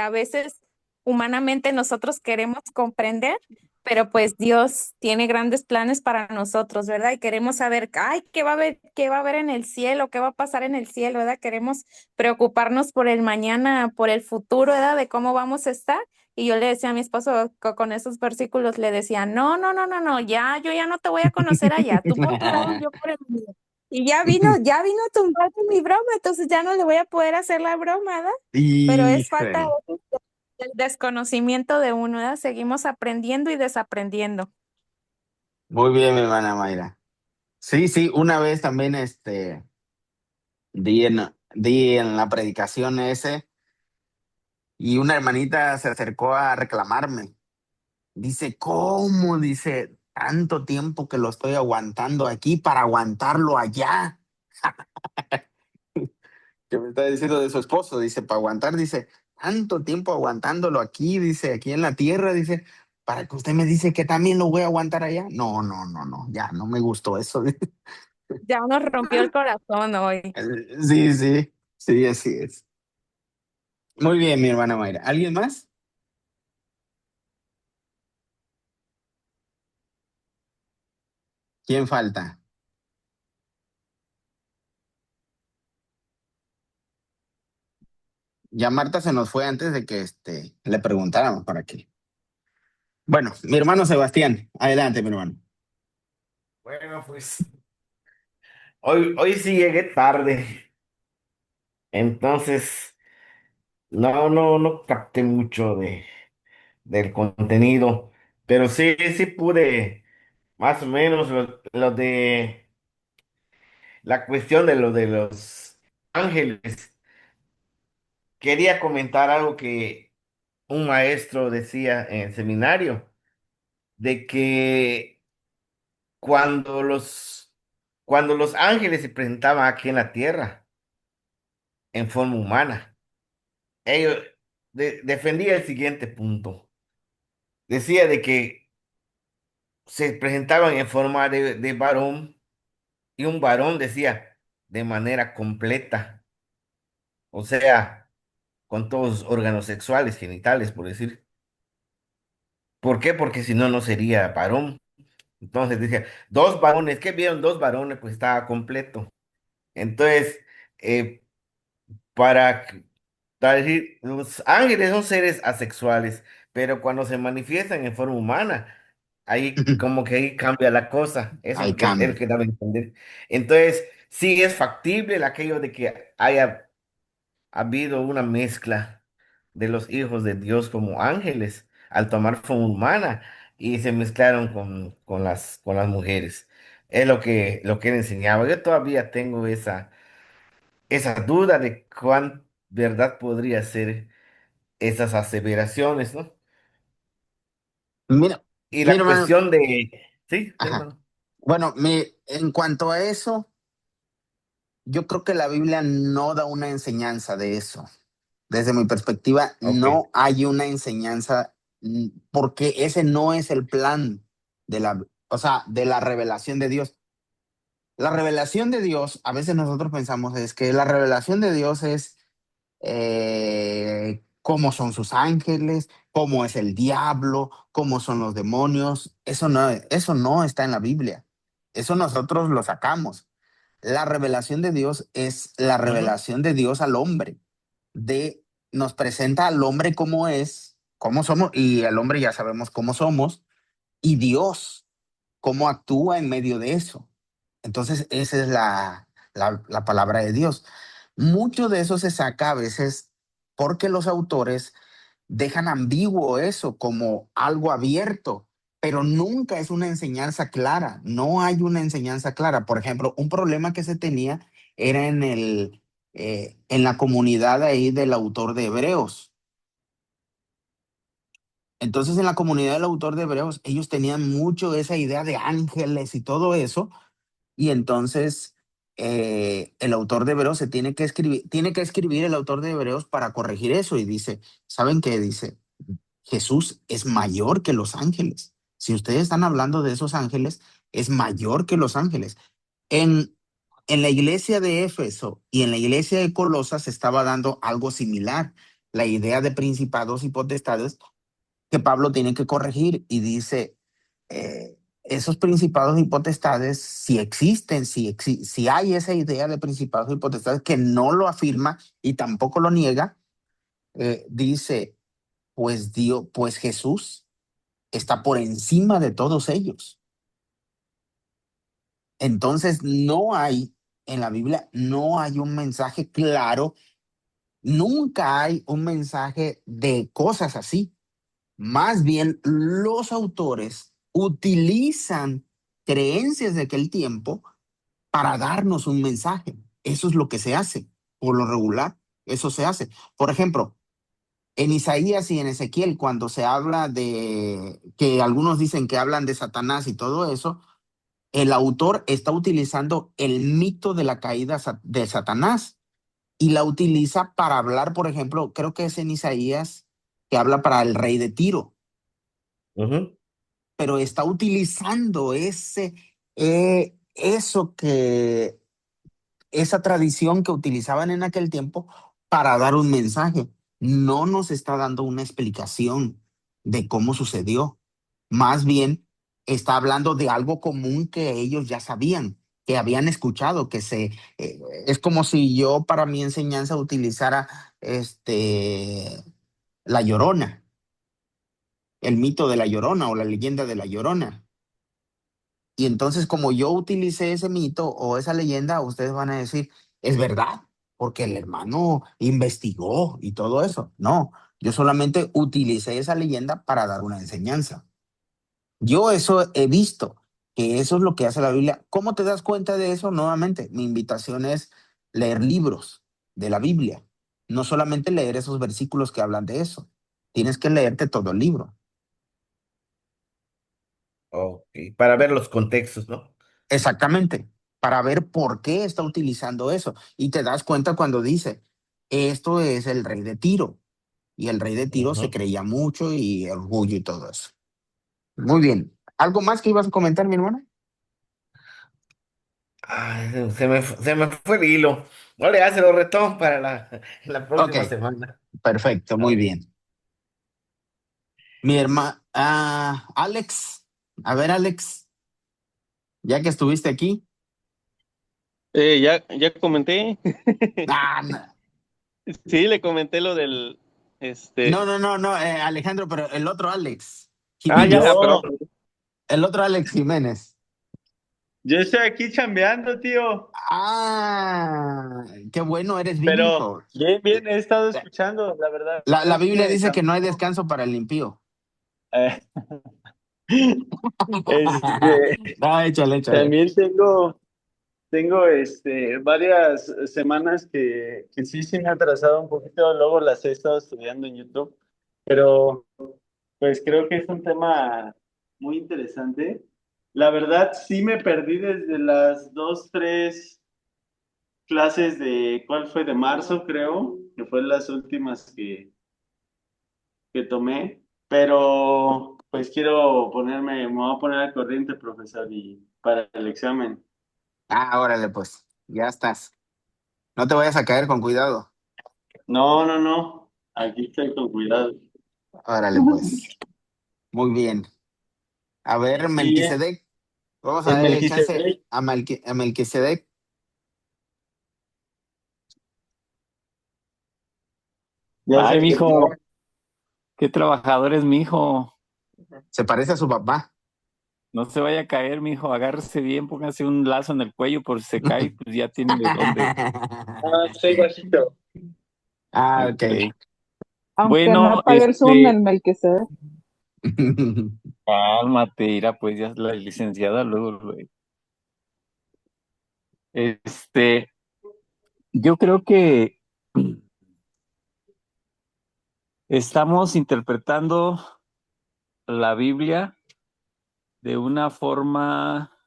Speaker 7: A veces humanamente nosotros queremos comprender, pero pues Dios tiene grandes planes para nosotros, ¿verdad? Y queremos saber, ay, qué va a haber en el cielo, qué va a pasar en el cielo, ¿verdad? Queremos preocuparnos por el mañana, por el futuro, ¿verdad? De cómo vamos a estar. Y yo le decía a mi esposo con esos versículos, le decía, no, no, no, no, no, ya, yo ya no te voy a conocer allá, tú por tu lado, yo por el mío. Y ya vino a tumbarme mi broma, entonces ya no le voy a poder hacer la broma, ¿verdad? Pero es falta
Speaker 1: Híjole.
Speaker 7: del desconocimiento de uno, ¿verdad? Seguimos aprendiendo y desaprendiendo.
Speaker 1: Muy bien, mi hermana Mayra. Sí, sí, una vez también di en la predicación ese y una hermanita se acercó a reclamarme. Dice, ¿cómo? Dice, tanto tiempo que lo estoy aguantando aquí para aguantarlo allá. Que me está diciendo de su esposo, dice, para aguantar, dice, tanto tiempo aguantándolo aquí, dice, aquí en la tierra, dice, para que usted me dice que también lo voy a aguantar allá. No, no, no, no, ya no me gustó eso.
Speaker 7: Ya nos rompió el corazón hoy.
Speaker 1: Sí, sí, sí, así es. Muy bien, mi hermana Mayra. ¿Alguien más? ¿Quién falta? Ya Marta se nos fue antes de que le preguntáramos para qué. Bueno, mi hermano Sebastián, adelante, mi hermano.
Speaker 8: Bueno, pues hoy sí llegué tarde, entonces no capté mucho del contenido, pero sí pude más o menos lo de la cuestión de lo de los ángeles. Quería comentar algo que un maestro decía en el seminario, de que cuando cuando los ángeles se presentaban aquí en la tierra en forma humana, ellos defendía el siguiente punto. Decía de que se presentaban en forma de varón y un varón decía de manera completa, o sea, con todos los órganos sexuales, genitales, por decir. ¿Por qué? Porque si no, no sería varón. Entonces decía, dos varones, ¿qué vieron? Dos varones, pues estaba completo. Entonces, eh, para, para decir, los ángeles son seres asexuales, pero cuando se manifiestan en forma humana, ahí como que ahí cambia la cosa. Eso es
Speaker 1: Hay
Speaker 8: lo que él
Speaker 1: cambio.
Speaker 8: quedaba a entender. Entonces, sí es factible aquello de que haya habido una mezcla de los hijos de Dios como ángeles al tomar forma humana. y se mezclaron con las mujeres. Es lo que él enseñaba. Yo todavía tengo esa duda de cuán verdad podría ser esas aseveraciones, ¿no?
Speaker 1: Mira,
Speaker 8: Y la
Speaker 1: mira, hermano,
Speaker 8: cuestión de... Sí, sí,
Speaker 1: ajá.
Speaker 8: hermano.
Speaker 1: Bueno, en cuanto a eso, yo creo que la Biblia no da una enseñanza de eso. Desde mi perspectiva,
Speaker 8: Ok.
Speaker 1: no hay una enseñanza, porque ese no es el plan de o sea, de la revelación de Dios. La revelación de Dios, a veces nosotros pensamos es que la revelación de Dios es cómo son sus ángeles, cómo es el diablo, cómo son los demonios. Eso no está en la Biblia. Eso nosotros lo sacamos. La revelación de Dios es la
Speaker 8: Ujú,
Speaker 1: revelación de Dios al hombre, nos presenta al hombre como es, cómo somos, y al hombre ya sabemos cómo somos, y Dios, cómo actúa en medio de eso. Entonces, esa es la palabra de Dios. Mucho de eso se saca a veces porque los autores dejan ambiguo eso como algo abierto, pero nunca es una enseñanza clara. No hay una enseñanza clara. Por ejemplo, un problema que se tenía era en la comunidad ahí del autor de Hebreos. Entonces, en la comunidad del autor de Hebreos, ellos tenían mucho esa idea de ángeles y todo eso, y entonces el autor de Hebreos tiene que escribir el autor de Hebreos para corregir eso, y dice, ¿saben qué? Dice, Jesús es mayor que los ángeles. Si ustedes están hablando de esos ángeles, es mayor que los ángeles. En, en la iglesia de Éfeso y en la iglesia de Colosas se estaba dando algo similar, la idea de principados y potestades que Pablo tiene que corregir, y dice, esos principados y potestades, si existen, si hay esa idea de principados y potestades que no lo afirma y tampoco lo niega, dice, pues Jesús está por encima de todos ellos. Entonces no hay, en la Biblia no hay un mensaje claro, nunca hay un mensaje de cosas así. Más bien, los autores utilizan creencias de aquel tiempo para darnos un mensaje. Eso es lo que se hace. Por lo regular, eso se hace. Por ejemplo, en Isaías y en Ezequiel, cuando se habla de que algunos dicen que hablan de Satanás y todo eso, el autor está utilizando el mito de la caída de Satanás y la utiliza para hablar, por ejemplo, creo que es en Isaías que habla para el rey de Tiro,
Speaker 8: ujú.
Speaker 1: pero está utilizando eso esa tradición que utilizaban en aquel tiempo para dar un mensaje. No nos está dando una explicación de cómo sucedió. Más bien está hablando de algo común que ellos ya sabían, que habían escuchado, es como si yo para mi enseñanza utilizara la Llorona, el mito de la Llorona o la leyenda de la Llorona. Y entonces, como yo utilicé ese mito o esa leyenda, ustedes van a decir, es verdad, porque el hermano investigó y todo eso. No, yo solamente utilicé esa leyenda para dar una enseñanza. Yo eso he visto, que eso es lo que hace la Biblia. ¿Cómo te das cuenta de eso? Nuevamente, mi invitación es leer libros de la Biblia, no solamente leer esos versículos que hablan de eso. Tienes que leerte todo el libro.
Speaker 8: Ok, para ver los contextos, ¿no?
Speaker 1: Exactamente, para ver por qué está utilizando eso. Y te das cuenta cuando dice, esto es el rey de Tiro. Y el rey de Tiro se
Speaker 8: Ujú.
Speaker 1: creía mucho y orgullo y todo eso. Muy bien. ¿Algo más que ibas a comentar, mi hermana?
Speaker 8: Ay, se me fue el hilo. Vale, ya se lo retomo para la
Speaker 1: Ok,
Speaker 8: próxima semana.
Speaker 1: perfecto, muy
Speaker 8: Ok.
Speaker 1: bien. Mi hermana, Alex, a ver, Alex, ya que estuviste aquí.
Speaker 3: Ya comenté.
Speaker 1: No,
Speaker 3: Sí, le comenté lo del,
Speaker 1: no, no, no, no, Alejandro, pero el otro Alex
Speaker 3: ya,
Speaker 1: Jiménez,
Speaker 3: perdón.
Speaker 4: Yo,
Speaker 1: el otro Alex Jiménez.
Speaker 3: Yo estoy aquí chambeando, tío,
Speaker 1: Qué bueno, eres
Speaker 3: pero
Speaker 1: bíblico.
Speaker 3: bien, bien, he estado escuchando, la verdad
Speaker 1: La
Speaker 3: es
Speaker 1: Biblia
Speaker 3: que
Speaker 1: dice que no hay
Speaker 3: camino.
Speaker 1: descanso para el impío.
Speaker 3: eh,
Speaker 1: No, échale, échale.
Speaker 3: También tengo varias semanas que sí me ha atrasado un poquito, luego las he estado estudiando en YouTube, pero pues creo que es un tema muy interesante. La verdad, sí me perdí desde las dos, tres clases de, ¿cuál fue? De marzo, creo, que fue las últimas que tomé, pero pues quiero me voy a poner al corriente, profesor, y para el examen.
Speaker 1: Ah, órale, pues, ya estás. No te vayas a caer con cuidado.
Speaker 3: No, no, no, aquí estoy con cuidado.
Speaker 1: Órale, pues. Muy bien. A ver,
Speaker 3: Sí,
Speaker 1: Melquisedec. Vamos a
Speaker 3: el
Speaker 1: darle chance
Speaker 3: Melquisedec,
Speaker 1: a Melquisedec.
Speaker 3: ya se
Speaker 9: Ay,
Speaker 3: activó.
Speaker 9: mijo, qué trabajador es mi hijo.
Speaker 1: Se parece a su papá.
Speaker 9: No se vaya a caer, mijo. Agárrese bien, póngase un lazo en el cuello por si se cae, pues ya tiene de dónde.
Speaker 3: Ah, estoy bajito.
Speaker 1: Ah, ok.
Speaker 9: Ok.
Speaker 4: Aunque no
Speaker 9: Bueno,
Speaker 4: apague el Zoom, el Melquisedec.
Speaker 9: cálmate, irá, pues ya la licenciada luego. Este, yo creo que estamos interpretando la Biblia de una forma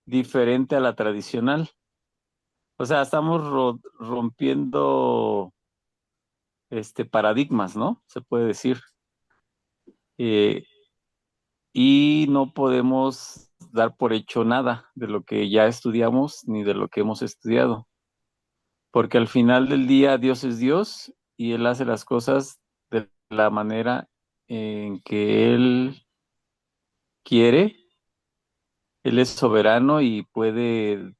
Speaker 9: diferente a la tradicional. O sea, estamos rompiendo paradigmas, ¿no? Se puede decir. Eh, y no podemos dar por hecho nada de lo que ya estudiamos ni de lo que hemos estudiado, porque al final del día Dios es Dios y Él hace las cosas de la manera en que Él quiere. Él es soberano y puede,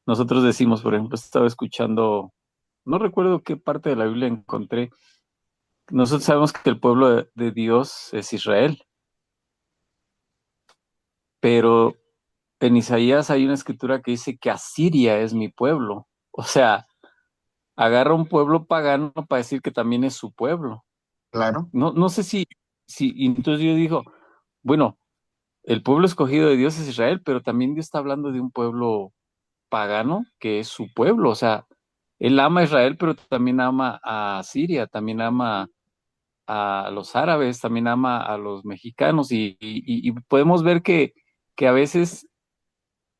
Speaker 9: nosotros decimos, por ejemplo, estaba escuchando, no recuerdo qué parte de la Biblia encontré. Nosotros sabemos que el pueblo de Dios es Israel, pero en Isaías hay una escritura que dice que Asiria es mi pueblo. O sea, agarra un pueblo pagano para decir que también es su pueblo.
Speaker 1: Claro,
Speaker 9: No sé y entonces yo digo, bueno, el pueblo escogido de Dios es Israel, pero también Dios está hablando de un pueblo pagano que es su pueblo. O sea, él ama a Israel, pero también ama a Siria, también ama a los árabes, también ama a los mexicanos y podemos ver que a veces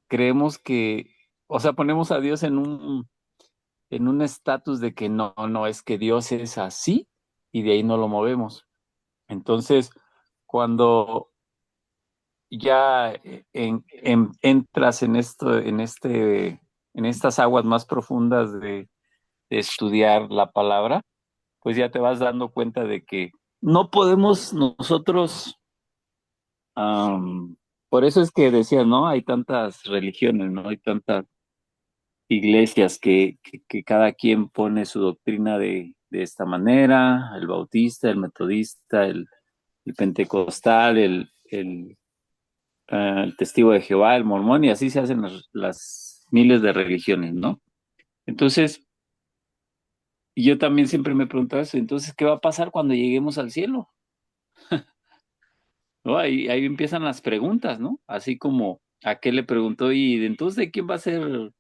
Speaker 9: creemos que, o sea, ponemos a Dios en un estatus de que no, es que Dios es así y de ahí no lo movemos. Entonces, cuando ya entras en estas aguas más profundas de estudiar la palabra, pues ya te vas dando cuenta de que no podemos nosotros, por eso es que decía, ¿no? Hay tantas religiones, ¿no? Hay tantas iglesias que cada quien pone su doctrina de esta manera, el bautista, el metodista, el pentecostal, el testigo de Jehová, el mormón, y así se hacen las miles de religiones, ¿no? Entonces, yo también siempre me preguntaba eso, entonces, ¿qué va a pasar cuando lleguemos al cielo? ¿No? Ahí empiezan las preguntas, ¿no? Así como a qué le preguntó, y entonces, ¿de quién va a ser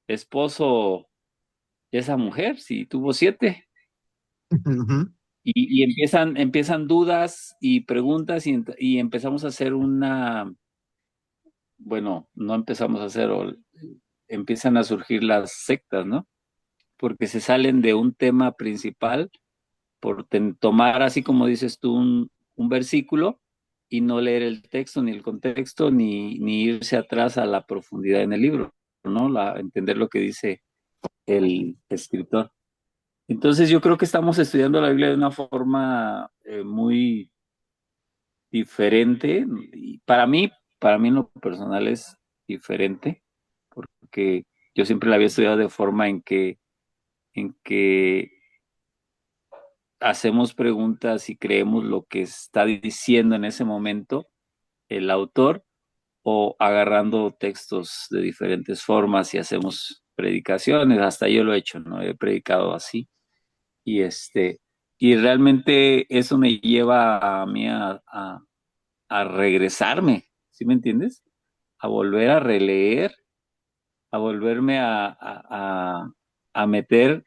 Speaker 9: esposo esa mujer si tuvo 7?
Speaker 1: ujú,
Speaker 9: Y empiezan dudas y preguntas y empezamos a hacer bueno, no empezamos a hacer, empiezan a surgir las sectas, ¿no? Porque se salen de un tema principal por tomar, así como dices tú, un versículo y no leer el texto ni el contexto ni irse atrás a la profundidad en el libro, ¿no? Entender lo que dice el escritor. Entonces yo creo que estamos estudiando la Biblia de una forma muy diferente y para mí en lo personal es diferente porque yo siempre la había estudiado de forma en que hacemos preguntas y creemos lo que está diciendo en ese momento el autor o agarrando textos de diferentes formas y hacemos predicaciones, hasta yo lo he hecho, ¿no? He predicado así y Y realmente eso me lleva a mí a regresarme, ¿sí me entiendes? A volver a releer, a volverme a meter,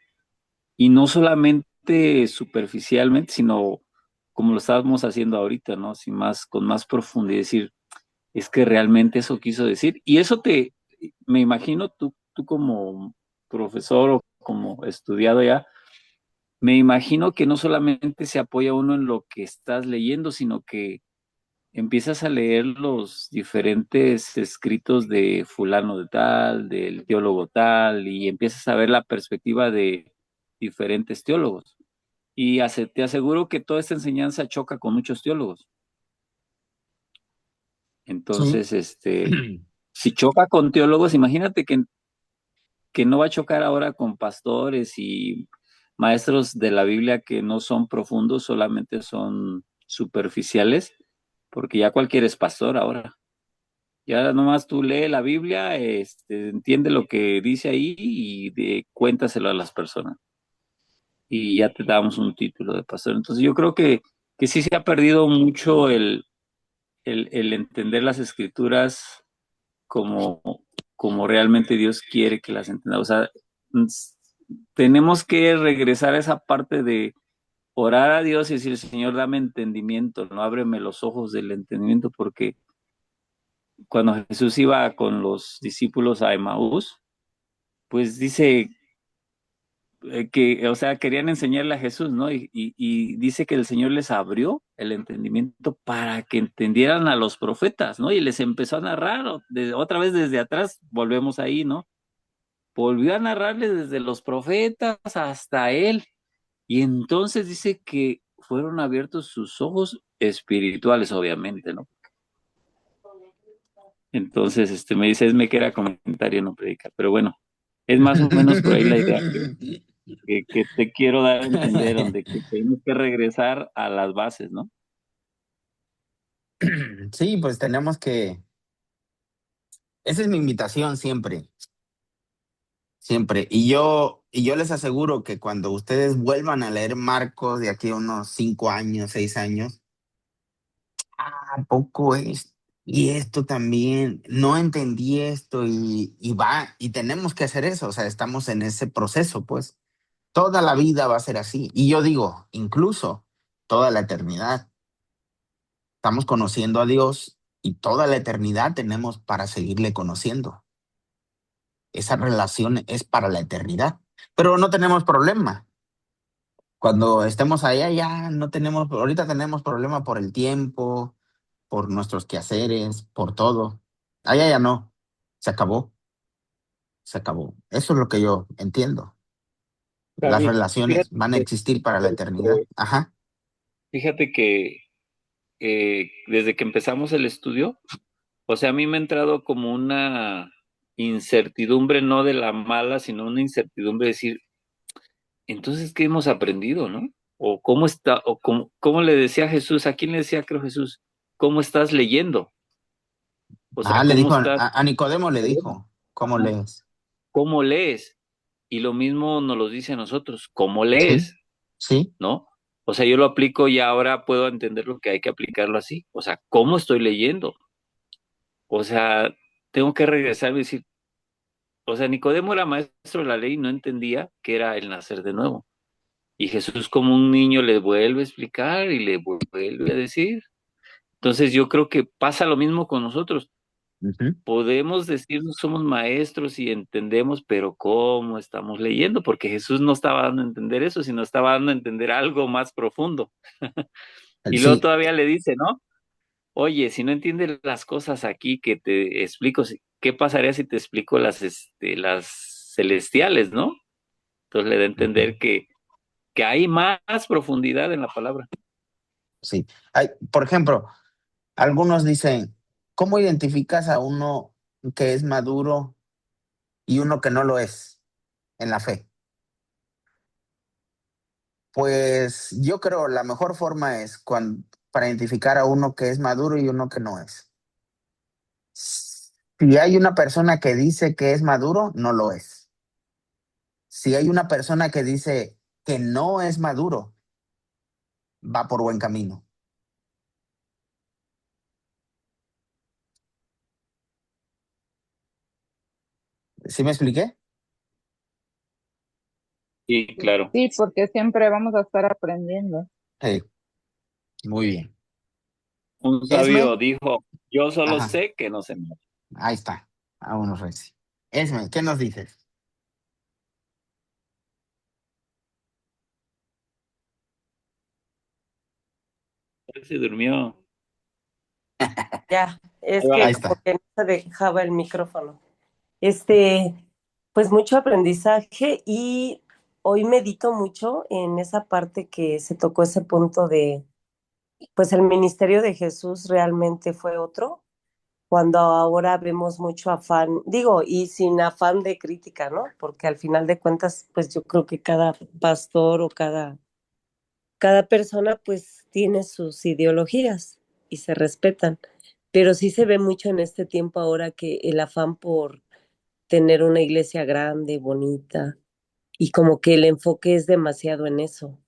Speaker 9: y no solamente superficialmente, sino como lo estábamos haciendo ahorita, ¿no? Sin más, con más profundidad, decir, es que realmente eso quiso decir. Y eso me imagino tú como profesor o como estudiado ya, me imagino que no solamente se apoya uno en lo que estás leyendo, sino que empiezas a leer los diferentes escritos de fulano de tal, del teólogo tal, y empiezas a ver la perspectiva de diferentes teólogos. Y te aseguro que toda esta enseñanza choca con muchos teólogos.
Speaker 1: Sí.
Speaker 9: Entonces, si choca con teólogos, imagínate que no va a chocar ahora con pastores y maestros de la Biblia que no son profundos, solamente son superficiales, porque ya cualquiera es pastor ahora. Ya nomás tú lee la Biblia, entiende lo que dice ahí y cuéntaselo a las personas. Y ya te damos un título de pastor. Entonces yo creo que sí se ha perdido mucho el entender las escrituras como, como realmente Dios quiere que las entendamos. O sea, tenemos que regresar a esa parte de orar a Dios y decir, Señor, dame entendimiento, no ábreme los ojos del entendimiento, porque cuando Jesús iba con los discípulos a Emaús, pues dice que, o sea, querían enseñarle a Jesús, ¿no? Y dice que el Señor les abrió el entendimiento para que entendieran a los profetas, ¿no? Y les empezó a narrar, otra vez desde atrás, volvemos ahí, ¿no? Volvió a narrarles desde los profetas hasta él. Y entonces dice que fueron abiertos sus ojos espirituales, obviamente, ¿no? Entonces, me dice, es me que era comentario, no predicar. Pero bueno, es más o menos por ahí la idea que te quiero dar a entender, donde que tenemos que regresar a las bases, ¿no?
Speaker 1: Sí, pues tenemos que, esa es mi invitación siempre, siempre. Y yo les aseguro que cuando ustedes vuelvan a leer Marcos de aquí a unos 5 años, 6 años, ¿a poco es? Y esto también, no entendí esto y tenemos que hacer eso, o sea, estamos en ese proceso, pues toda la vida va a ser así. Y yo digo, incluso toda la eternidad, estamos conociendo a Dios y toda la eternidad tenemos para seguirle conociendo. Esa relación es para la eternidad, pero no tenemos problema. Cuando estemos allá ya no tenemos, ahorita tenemos problema por el tiempo, por nuestros quehaceres, por todo. Allá ya no. Se acabó, se acabó. Eso es lo que yo entiendo. Las
Speaker 9: David,
Speaker 1: relaciones
Speaker 9: fíjate
Speaker 1: van a existir para la eternidad. Ajá.
Speaker 9: fíjate que desde que empezamos el estudio, o sea, a mí me ha entrado como una incertidumbre, no de la mala, sino una incertidumbre de decir, entonces, ¿qué hemos aprendido, no? O cómo está, o cómo le decía Jesús, ¿a quién le decía, creo Jesús? ¿Cómo estás leyendo? O sea,
Speaker 1: Le
Speaker 9: ¿cómo
Speaker 1: dijo,
Speaker 9: estás?
Speaker 1: a Nicodemo le dijo, ¿cómo
Speaker 9: Ajá.
Speaker 1: lees?
Speaker 9: ¿Cómo lees? Y lo mismo nos lo dice a nosotros, ¿cómo
Speaker 1: Sí,
Speaker 9: lees?
Speaker 1: sí.
Speaker 9: ¿No? O sea, yo lo aplico y ahora puedo entender lo que hay que aplicarlo así. O sea, ¿cómo estoy leyendo? O sea, tengo que regresar y decir, o sea, Nicodemo era maestro de la ley y no entendía que era el nacer de nuevo. Y Jesús como un niño le vuelve a explicar y le vuelve a decir. Entonces yo creo que pasa lo mismo con nosotros.
Speaker 1: Ujú.
Speaker 9: Podemos decir somos maestros y entendemos, pero ¿cómo estamos leyendo? Porque Jesús no estaba dando a entender eso, sino estaba dando a entender algo más profundo. Y luego
Speaker 1: Sí,
Speaker 9: todavía le dice, ¿no? Oye, si no entiendes las cosas aquí que te explico, ¿qué pasaría si te explico las celestiales, ¿no? Entonces le da a
Speaker 1: ujú,
Speaker 9: entender que hay más profundidad en la palabra.
Speaker 1: sí. Por ejemplo, algunos dicen, ¿cómo identificas a uno que es maduro y uno que no lo es en la fe? Pues yo creo la mejor forma es para identificar a uno que es maduro y uno que no es. Si hay una persona que dice que es maduro, no lo es. Si hay una persona que dice que no es maduro, va por buen camino. ¿Sí me expliqué?
Speaker 9: Sí, claro.
Speaker 4: Sí, porque siempre vamos a estar aprendiendo.
Speaker 1: Sí, muy bien.
Speaker 9: Un
Speaker 1: Esme,
Speaker 9: sabio dijo, yo solo
Speaker 1: ajá,
Speaker 9: sé que no sé nada.
Speaker 1: ahí está. Vámonos, Rexy. Esme, ¿qué nos dices?
Speaker 9: Él se durmió.
Speaker 6: Ya, es
Speaker 9: Ahí va.
Speaker 1: Ahí
Speaker 6: que como
Speaker 1: está.
Speaker 6: que no se dejaba el micrófono. Este, pues mucho aprendizaje y hoy medito mucho en esa parte que se tocó ese punto de, pues el ministerio de Jesús realmente fue otro, cuando ahora vemos mucho afán, digo, y sin afán de crítica, ¿no? Porque al final de cuentas, pues yo creo que cada pastor o cada persona pues tiene sus ideologías y se respetan, pero sí se ve mucho en este tiempo ahora que el afán por tener una iglesia grande, bonita, y como que el enfoque es demasiado en eso.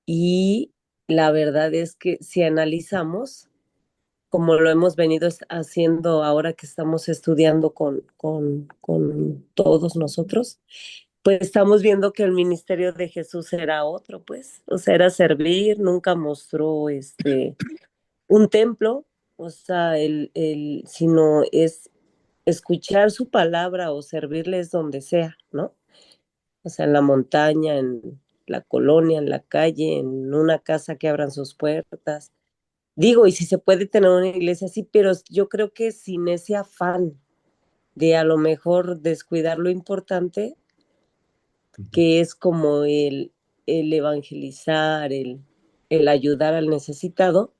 Speaker 6: Y la verdad es que si analizamos, como lo hemos venido haciendo ahora que estamos estudiando con todos nosotros, pues estamos viendo que el ministerio de Jesús era otro, pues, o sea, era servir, nunca mostró un templo, o sea, sino es escuchar su palabra o servirles donde sea, ¿no? O sea, en la montaña, en la colonia, en la calle, en una casa que abran sus puertas. Digo, y si se puede tener una iglesia así, pero yo creo que sin ese afán de a lo mejor descuidar lo importante, que es como el evangelizar, el ayudar al necesitado,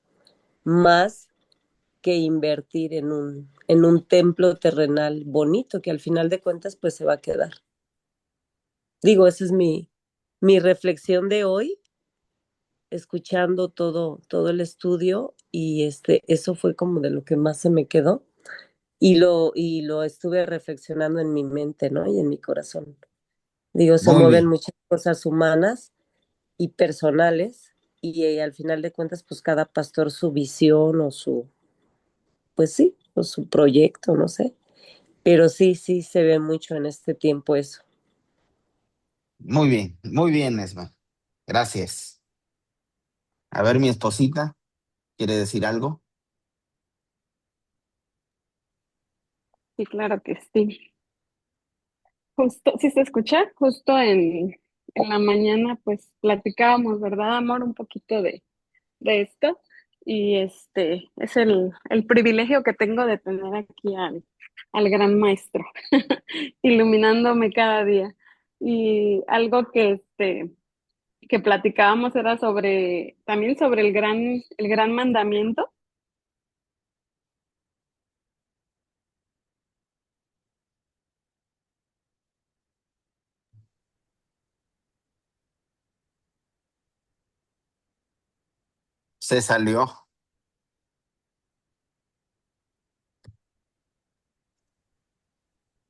Speaker 6: más que invertir en un templo terrenal bonito que al final de cuentas pues se va a quedar. Digo, esa es mi reflexión de hoy, escuchando todo el estudio y eso fue como de lo que más se me quedó y lo estuve reflexionando en mi mente, ¿no? Y en mi corazón. Digo, se
Speaker 1: Muy
Speaker 6: mueven
Speaker 1: bien,
Speaker 6: muchas cosas humanas y personales y al final de cuentas pues cada pastor su visión o pues sí, o su proyecto, no sé. Pero sí, sí se ve mucho en este tiempo eso.
Speaker 1: muy bien, Esme. Gracias. A ver, mi esposita, ¿quiere decir algo?
Speaker 5: Sí, claro que sí. Justo, si se escucha, justo en la mañana, pues platicábamos, ¿verdad, amor? Un poquito de esto. Y es el privilegio que tengo de tener aquí al gran maestro, iluminándome cada día. Y algo que platicábamos era también sobre el gran mandamiento.
Speaker 1: Se salió.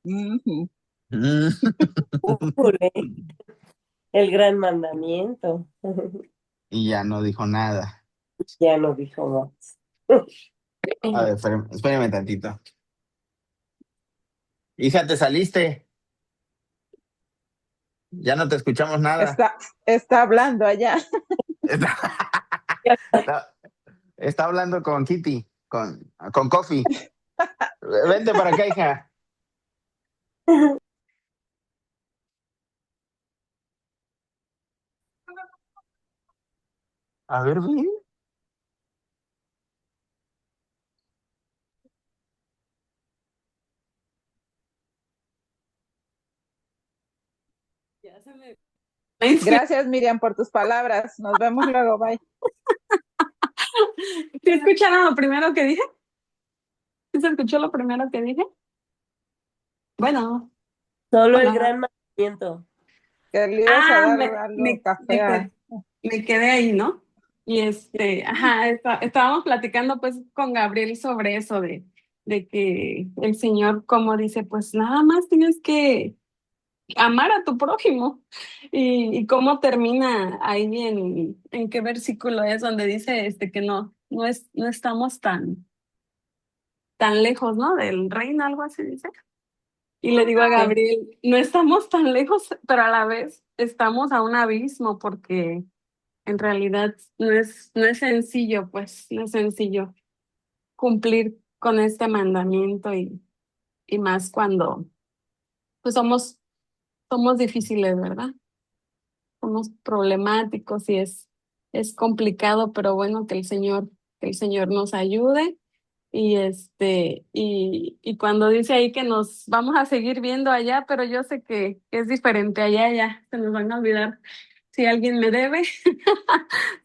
Speaker 5: Ujú.
Speaker 1: Mm.
Speaker 6: Ule, el gran mandamiento.
Speaker 1: Y ya no dijo nada.
Speaker 6: Ya no dijo más.
Speaker 1: A ver, espérame tantito. Hija, ¿te saliste? Ya no te escuchamos nada.
Speaker 4: Está hablando allá.
Speaker 1: Está, está- está hablando con Kitty, con Coffee. Vente para acá, hija. A ver, bien.
Speaker 5: Ya se me...
Speaker 4: Gracias, Miriam, por tus palabras. Nos vemos luego. Bye.
Speaker 5: ¿Sí escucharon lo primero que dije? ¿Sí se escuchó lo primero que dije? Bueno,
Speaker 6: Solo el
Speaker 5: hola.
Speaker 6: gran mandamiento.
Speaker 4: Que le ibas a dar
Speaker 5: Me,
Speaker 4: algo,
Speaker 5: me,
Speaker 4: café
Speaker 5: me,
Speaker 4: a...
Speaker 5: quedé, me quedé ahí, ¿no? Y ajá, estábamos platicando pues con Gabriel sobre eso de que el Señor, como dice, pues nada más tienes amar a tu prójimo. Y cómo termina ahí en qué versículo es donde dice que no estamos tan lejos, ¿no? Del reino, algo así dice. Y le digo a Gabriel, no estamos tan lejos, pero a la vez estamos a un abismo porque en realidad no es sencillo, pues, no es sencillo cumplir con este mandamiento y más cuando pues somos difíciles, ¿verdad? Somos problemáticos y es complicado, pero bueno, que el Señor nos ayude. Y cuando dice ahí que nos vamos a seguir viendo allá, pero yo sé que es diferente allá, ya se nos van a olvidar si alguien me debe,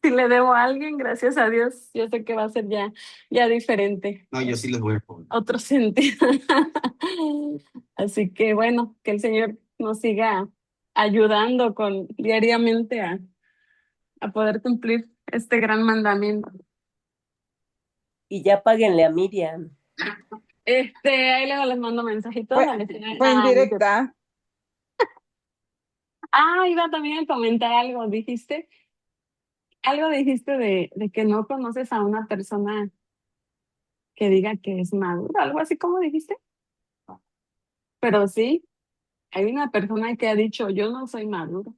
Speaker 5: si le debo a alguien, gracias a Dios, yo sé que va a ser ya diferente,
Speaker 1: No, yo sí les voy a poner.
Speaker 5: otro sentido. Así que bueno, que el Señor nos siga ayudando diariamente a poder cumplir este gran mandamiento.
Speaker 6: Y ya páguenle a Miriam.
Speaker 5: Ahí luego les mando mensajitos.
Speaker 4: Fue, fue
Speaker 5: No es cierto.
Speaker 4: indirecta.
Speaker 5: Iba también a comentar algo. Algo dijiste de que no conoces a una persona que diga que es madura, algo así como dijiste. Pero sí, hay una persona que ha dicho, yo no soy maduro.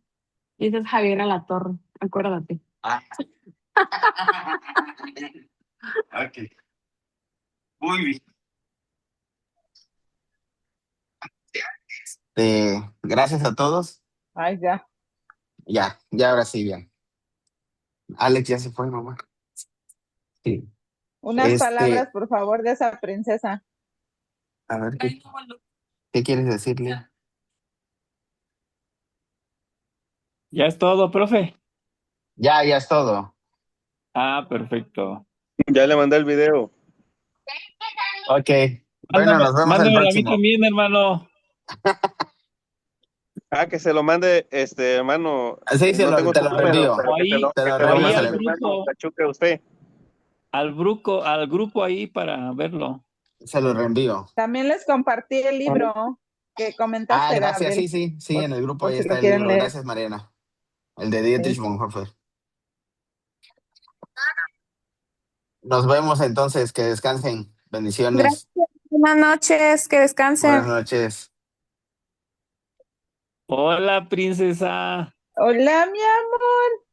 Speaker 5: Y ese es Javier Alatorre, acuérdate.
Speaker 1: Ah. Ok. Muy bien. Gracias a todos.
Speaker 4: Ay, ya.
Speaker 1: Ya ahora sí, bien. Alex ya se fue, mamá. Sí.
Speaker 4: Unas palabras, por favor, de esa princesa.
Speaker 1: A ver, ¿qué quieres decirle?
Speaker 9: Ya es todo, profe.
Speaker 1: Ya es todo.
Speaker 9: Perfecto.
Speaker 2: Ya le mandé el video.
Speaker 1: Ok. Bueno, nos vemos el
Speaker 9: Mándamelo a mí
Speaker 1: próximo.
Speaker 9: también, hermano.
Speaker 2: Que se lo mande, hermano.
Speaker 1: Sí,
Speaker 2: No tengo
Speaker 1: te
Speaker 2: su
Speaker 1: lo
Speaker 2: número,
Speaker 1: reenvío.
Speaker 2: pero
Speaker 1: Te lo
Speaker 2: que se lo
Speaker 1: reenvío.
Speaker 2: mande
Speaker 9: al
Speaker 2: mi hermano
Speaker 9: grupo,
Speaker 2: Cachuque a usted.
Speaker 9: al grupo ahí para verlo.
Speaker 1: Se lo reenvío.
Speaker 4: También les compartí el libro que comentaste,
Speaker 1: Gracias.
Speaker 4: Gabriel,
Speaker 1: Sí, en el grupo
Speaker 4: por
Speaker 1: ahí
Speaker 4: si
Speaker 1: está
Speaker 4: lo
Speaker 1: el
Speaker 4: quieren
Speaker 1: libro.
Speaker 4: leer.
Speaker 1: Gracias, Mariana. El de Dietrich
Speaker 4: Sí.
Speaker 1: Bonhoeffer. Nos vemos entonces. Que descansen. Bendiciones.
Speaker 7: Gracias. Buenas noches, que
Speaker 1: Buenas
Speaker 7: descansen.
Speaker 1: noches.
Speaker 9: Hola, princesa.
Speaker 4: Hola, mi amor.